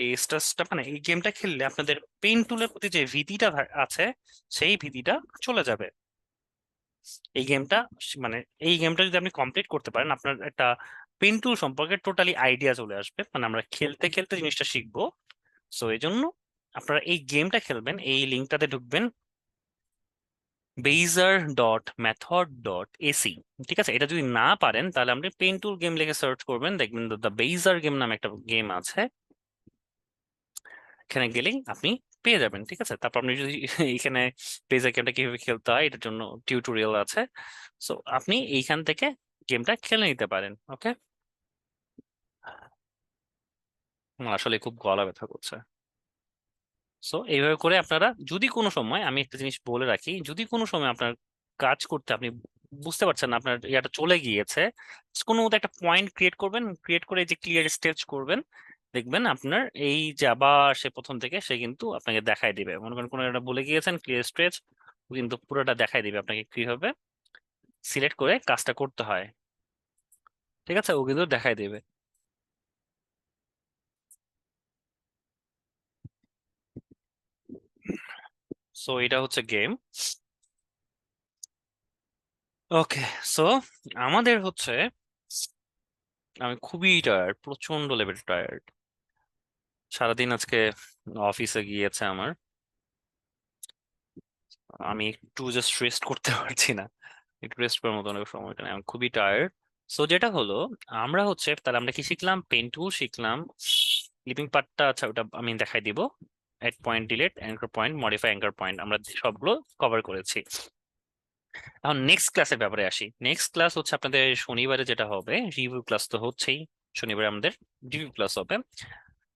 এই স্টেজটা মানে এই গেমটা খেললে আপনাদের পেন টুলের প্রতি যে ভীতিটা আছে সেই ভীতিটা চলে যাবে। এই গেমটা মানে এই গেমটা যদি আপনি কমপ্লিট করতে পারেন, আপনার একটা পেন টুল সম্পর্কে টোটালি আইডিয়া চলে আসবে। মানে আমরা খেলতে খেলতে জিনিসটা শিখবো। সো এই জন্য আপনারা এই গেমটা খেলবেন, এই লিঙ্কটাতে ঢুকবেন, bezier.method.ac। ঠিক আছে, এটা যদি না পারেন তাহলে আপনি পেন টুল গেম লিখে সার্চ করবেন, দেখবেন দ্য বেজার গেম নামে একটা গেম আছে, এখানে গেলেই আপনি পেয়ে যাবেন। ঠিক আছে, তারপর আপনি যদি এখানে বেজার গেমটা কিভাবে খেলতে হয় এটার জন্য টিউটোরিয়াল আছে। সো আপনি এইখান থেকে গেমটা খেলে নিতে পারেন। ওকে, আসলে খুব গলা ব্যথা করছে। সো এইভাবে করে আপনারা যদি কোনো সময়, আমি একটা জিনিস বলে রাখি, যদি কোনো সময় আপনার কাজ করতে আপনি বুঝতে পারছেন না, আপনার ইয়াটা চলে গিয়েছে, কোনো মতো একটা পয়েন্ট ক্রিয়েট করবেন, ক্রিয়েট করে এই যে ক্লিয়ার স্টেজ করবেন, দেখবেন আপনার এই যে আবার সে প্রথম থেকে সে কিন্তু আপনাকে দেখাই দিবে। মনে করেন কোনো একটা ভুলে গিয়েছেন ক্লিয়ার স্টেজ, ও কিন্তু পুরোটা দেখাই দিবে আপনাকে কিভাবে সিলেক্ট করে কাজটা করতে হয়। ঠিক আছে, ও কিন্তু দেখাই দিবে। সো এটা হচ্ছে গেম। ওকে, সো আমাদের হচ্ছে, আমি খুবই টায়ার্ড, প্রচন্ড লেভেল টায়ার্ড। সারাদিন আজকে অফিসে গিয়েছে আমার, আমি একটু জাস্ট রেস্ট করতে পারছি না, একটু রেস্ট করার মতো অনেক সময়টা নেই, আমি খুবই টায়ার্ড। সো যেটা হলো, আমরা হচ্ছে তাহলে আমরা কি শিখলাম, পেন টুল শিখলাম, ক্লিপিং পার্টটা আচ্ছা ওটা আমি দেখাই দিব, add point, delete anchor point, modify anchor point, আমরা সবগুলো কভার করেছি। এখন নেক্সট ক্লাসের ব্যাপারে আসি। নেক্সট ক্লাস হচ্ছে আপনাদের শনিবারে যেটা হবে, রিভিউ ক্লাস তো হচ্ছেই, শনিবারে আমাদের রিভিউ ক্লাস হবে।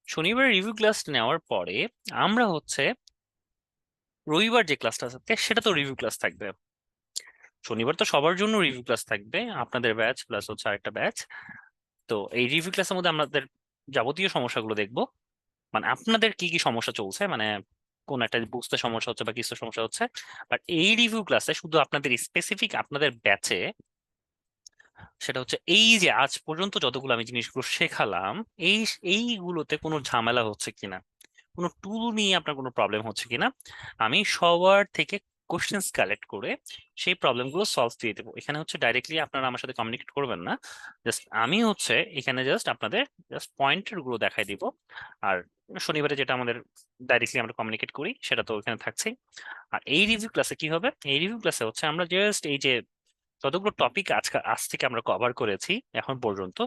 শনিবার রিভিউ ক্লাস নেওয়ার পরে আমরা হচ্ছে রবিবার যে ক্লাসটা থাকে সেটা তো রিভিউ ক্লাস থাকবে। শনিবার তো সবার জন্য রিভিউ ক্লাস থাকবে, আপনাদের ব্যাচ প্লাস হচ্ছে আরেকটা ব্যাচ। তো এই রিভিউ ক্লাসের মধ্যে আমাদের যাবতীয় সমস্যাগুলো দেখবো, মানে আপনাদের কি কি সমস্যা চলছে, মানে কোন একটা বুঝতে সমস্যা হচ্ছে বা কিছু সমস্যা হচ্ছে। বাট এই রিভিউ ক্লাসে শুধু আপনাদের স্পেসিফিক আপনাদের ব্যাচে, সেটা হচ্ছে এই যে আজ পর্যন্ত যতগুলো আমি জিনিসগুলো শেখালাম, এই এইগুলোতে কোনো ঝামেলা হচ্ছে কিনা, কোনো টুল নিয়ে আপনার কোনো প্রবলেম হচ্ছে কিনা, আমি সবার থেকে কোশ্চেন্স কালেক্ট করে সেই প্রবলেমগুলো সলভ দিয়ে দেবো। এখানে হচ্ছে ডাইরেক্টলি আপনারা আমার সাথে কমিউনিকেট করবেন না, জাস্ট আমি হচ্ছে এখানে জাস্ট আপনাদের জাস্ট পয়েন্টার গুলো দেখাই দিব। আর শনিবারে যেটা আমাদের ডাইরেক্টলি আমরা কমিউনিকেট করি সেটা তো এখানে থাকছেই। আর এই রিভিউ ক্লাসে কি হবে, এই রিভিউ ক্লাসে হচ্ছে আমরা জাস্ট এই যে যতগুলো টপিক আজ থেকে আমরা কভার করেছি এখন পর্যন্ত,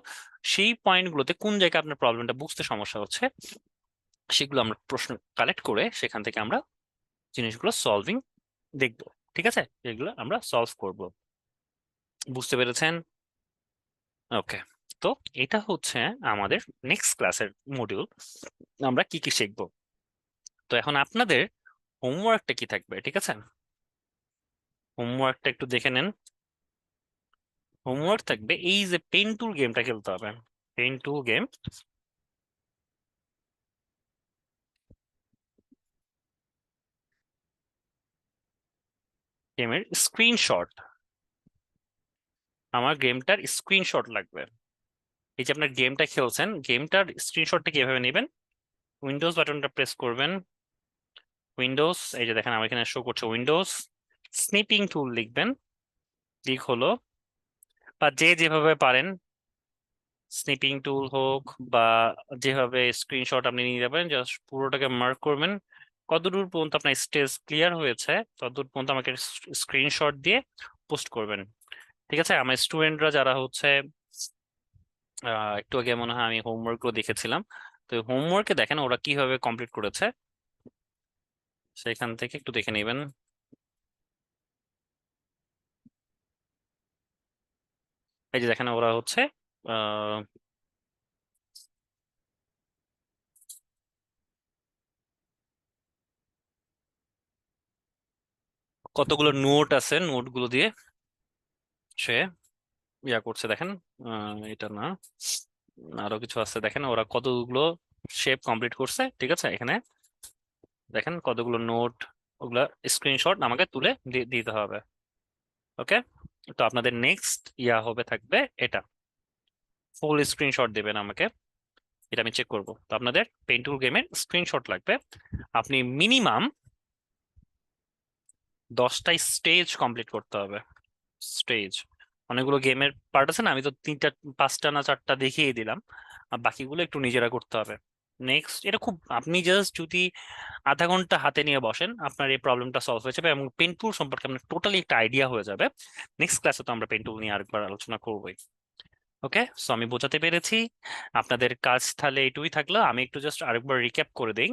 সেই পয়েন্টগুলোতে কোন জায়গায় আপনার প্রবলেমটা বুঝতে সমস্যা হচ্ছে সেগুলো আমরা প্রশ্ন কালেক্ট করে সেখান থেকে আমরা জিনিসগুলো সলভিং দেখবো। ঠিক আছে, এগুলো আমরা সলভ করব। বুঝতে পেরেছেন? ওকে। তো এটা হচ্ছে আমাদের নেক্সট ক্লাসের মডিউল, আমরা কি কি শিখবো। তো এখন আপনাদের হোমওয়ার্কটা কি থাকবে, ঠিক আছে? হোমওয়ার্কটা একটু দেখে নেন। হোমওয়ার্ক থাকবে এই যে পেন টুল গেমটা খেলতে হবে। পেন টুল গেম, গেমের স্ক্রিনশট, আমার গেমটার স্ক্রিনশট লাগবে। এই যে আপনার গেমটা খেলছেন, গেমটার স্ক্রিনশটটা কিভাবে নেবেন? উইন্ডোজ বাটনটা প্রেস করবেন, উইন্ডোজ, এই যে দেখেন আমার এখানে শো করছে উইন্ডোজ, স্নিপিং টুল লিখবেন, ক্লিক হলো, বা যে যেভাবে পারেন, স্নিপিং টুল হোক বা যেভাবে স্ক্রিনশট আপনি নিয়ে যাবেন, জাস্ট পুরোটাকে মার্ক করবেন। কতদূর পর্যন্ত আপনার স্টেজ ক্লিয়ার হয়েছে ততদূর পর্যন্ত আমাকে স্ক্রিনশট দিয়ে পোস্ট করবেন। ঠিক আছে, আমার স্টুডেন্টরা যারা হচ্ছে একটু আগে মনে হয় আমি হোমওয়ার্ক গুলো দেখেছিলাম, তো হোমওয়ার্কে দেখেন ওরা কিভাবে কমপ্লিট করেছে, সেখান থেকে একটু দেখে নেবেন। এই যে দেখেন ওরা হচ্ছে আহ কতগুলো নোট আছে, নোট গুলো দিয়ে সে ইয়া করছে দেখেন। এটা না, আরো কিছু আছে দেখেন ওরা কতগুলো শেপ কমপ্লিট করছে। ঠিক আছে, এখানে দেখেন কতগুলো নোট, ওগুলা স্ক্রিনশট আমাকে তুলে দিতে হবে। ওকে, তো আপনাদের নেক্সট ইয়া হবে থাকবে এটা, ফুল স্ক্রিনশট দেবেন আমাকে, এটা আমি চেক করব। তো আপনাদের পেন্টুল গেমের স্ক্রিনশট লাগবে। আপনি মিনিমাম 10টা স্টেজ কমপ্লিট করতে হবে। স্টেজ, অনেকগুলো গেমের পার্ট আছে না, আমি তো 3টা 5টা না 4টা দেখিয়ে দিলাম, আর বাকিগুলো একটু নিজেরা করতে হবে। নেক্সট, এটা খুব, আপনি জাস্ট যদি আধা ঘন্টা হাতে নিয়ে বসেন আপনার এই প্রবলেমটা সলভ হয়ে যাবে এবং পেন টুল সম্পর্কে আপনার টোটালি একটা আইডিয়া হয়ে যাবে। নেক্সট ক্লাসে তো আমরা পেন টুল নিয়ে আরেকবার আলোচনা করবোই। ওকে, সো আমি বোঝাতে পেরেছি। আপনাদের কাজ তাহলে এটুকুই থাকলো, আমি একটু জাস্ট আরেকবার রিক্যাপ করে দিই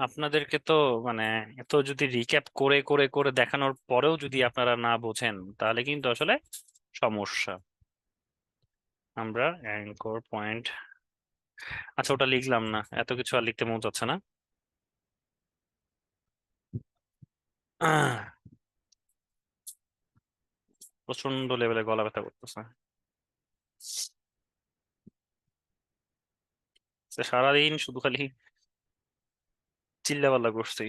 আপনাদেরকে। তো মানে এত যদি রিক্যাপ করে করে করে দেখানোর পরেও যদি আপনারা না বোঝেন তাহলে কিন্তু আসলে সমস্যা। আমরা অ্যাঙ্কর পয়েন্ট, আচ্ছা ওটা লিখলাম না, এত কিছু আর লিখতে মন চাচ্ছে না। আহ, প্রচন্ড লেভেলে গলা ব্যথা করতেছে। সে সারাদিন শুধু খালি চিল্লাপাল্লা করছি।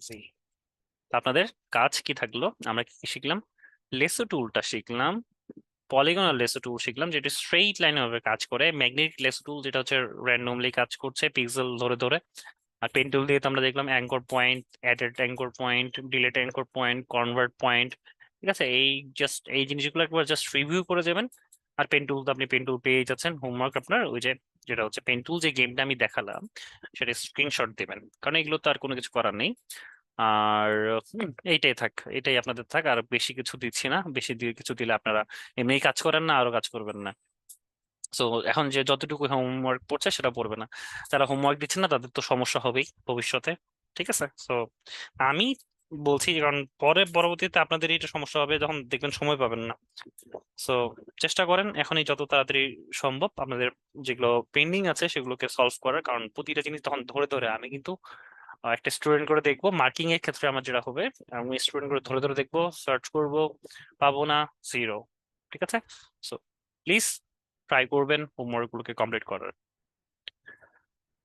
জি। আপনাদের কাজ কি থাকলো, আমরা কি কি শিখলাম? লেসো টুলটা শিখলাম, পলিগনাল লেসো টুল শিখলাম যেটা স্ট্রেইট লাইনে ভাবে কাজ করে, ম্যাগনেটিক লেসো টুল যেটা হচ্ছে র্যান্ডমলি কাজ করছে পিক্সেল ধরে ধরে। আর পেন টুল দিয়ে তো আমরা দেখলাম anchor point, added anchor point, delete anchor point, convert point. ঠিক আছে, এই জাস্ট এই জিনিসগুলো একবার জাস্ট রিভিউ করে যাবেন। আর পেন টুল তো আপনি পেন টুল পেয়ে যাচ্ছেন। হোমওয়ার্ক আপনার ওই যে যেটা হচ্ছে পেন টুল যে গেমটা আমি দেখালাম সেটা স্ক্রিনশট দিবেন, কারণ এগুলো তো আর কোনো কিছু করার নেই। আর এইটাই থাক, এটাই আপনাদের থাক, আর বেশি কিছু দিচ্ছি না, বেশি দিয়ে কিছু দিলে আপনারা এমনি কাজ করেন না, আরো কাজ করবেন না। সো এখন যে যতটুকু হোমওয়ার্ক পড়ছে সেটা পড়বে না, যারা হোমওয়ার্ক দিচ্ছে না তাদের তো সমস্যা হবেই ভবিষ্যতে। ঠিক আছে, সো আমি বলছি কারণ পরে পরবর্তীতে আপনাদের এটা সমস্যা হবে যখন দেখবেন সময় পাবেন না। সো চেষ্টা করেন এখনই যত তাড়াতাড়ি সম্ভব আপনাদের যেগুলো পেন্ডিং আছে সেগুলোকে সলভ করার, কারণ প্রতিটা জিনিস তখন ধরে ধরে আমি কিন্তু একটা স্টুডেন্ট করে দেখবো। মার্কিং এর ক্ষেত্রে আমার যেটা হবে, আমি স্টুডেন্ট করে ধরে ধরে দেখবো, সার্চ করব, পাবো না, জিরো। ঠিক আছে, সো প্লিজ ট্রাই করবেন হোমওয়ার্ক গুলোকে কমপ্লিট করার।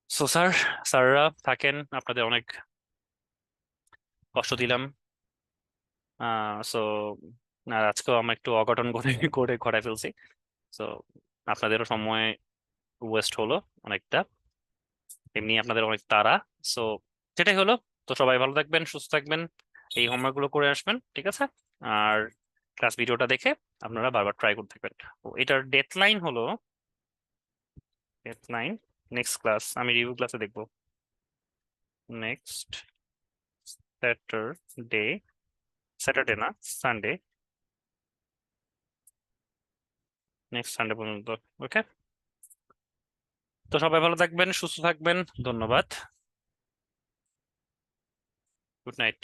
সো স্যাররা থাকেন, আপনাদের অনেক কষ্ট দিলাম। সো আর আজকেও আমরা একটু অঘটন করে করে ঘটায় ফেলছি। সো আপনাদেরও সময় ওয়েস্ট হলো অনেকটা। এমনি আপনাদের অনেক তাড়া। সো সেটাই হলো। তো সবাই ভালো থাকবেন, সুস্থ থাকবেন, এই হোমওয়ার্ক গুলো করে আসবেন, ঠিক আছে? আর ক্লাস ভিডিওটা দেখে আপনারা বারবার ট্রাই করতে থাকবেন। তো এটার ডেডলাইন হলো, ডেডলাইন নেক্সট ক্লাস আমি রিভিউ ক্লাসে দেখবো, নেক্সট স্যাটারডে, স্যাটারডে না, সানডে, নেক্সট সানডে পর্যন্ত। ওকে, তো সবাই ভালো থাকবেন, সুস্থ থাকবেন, ধন্যবাদ, গুড নাইট।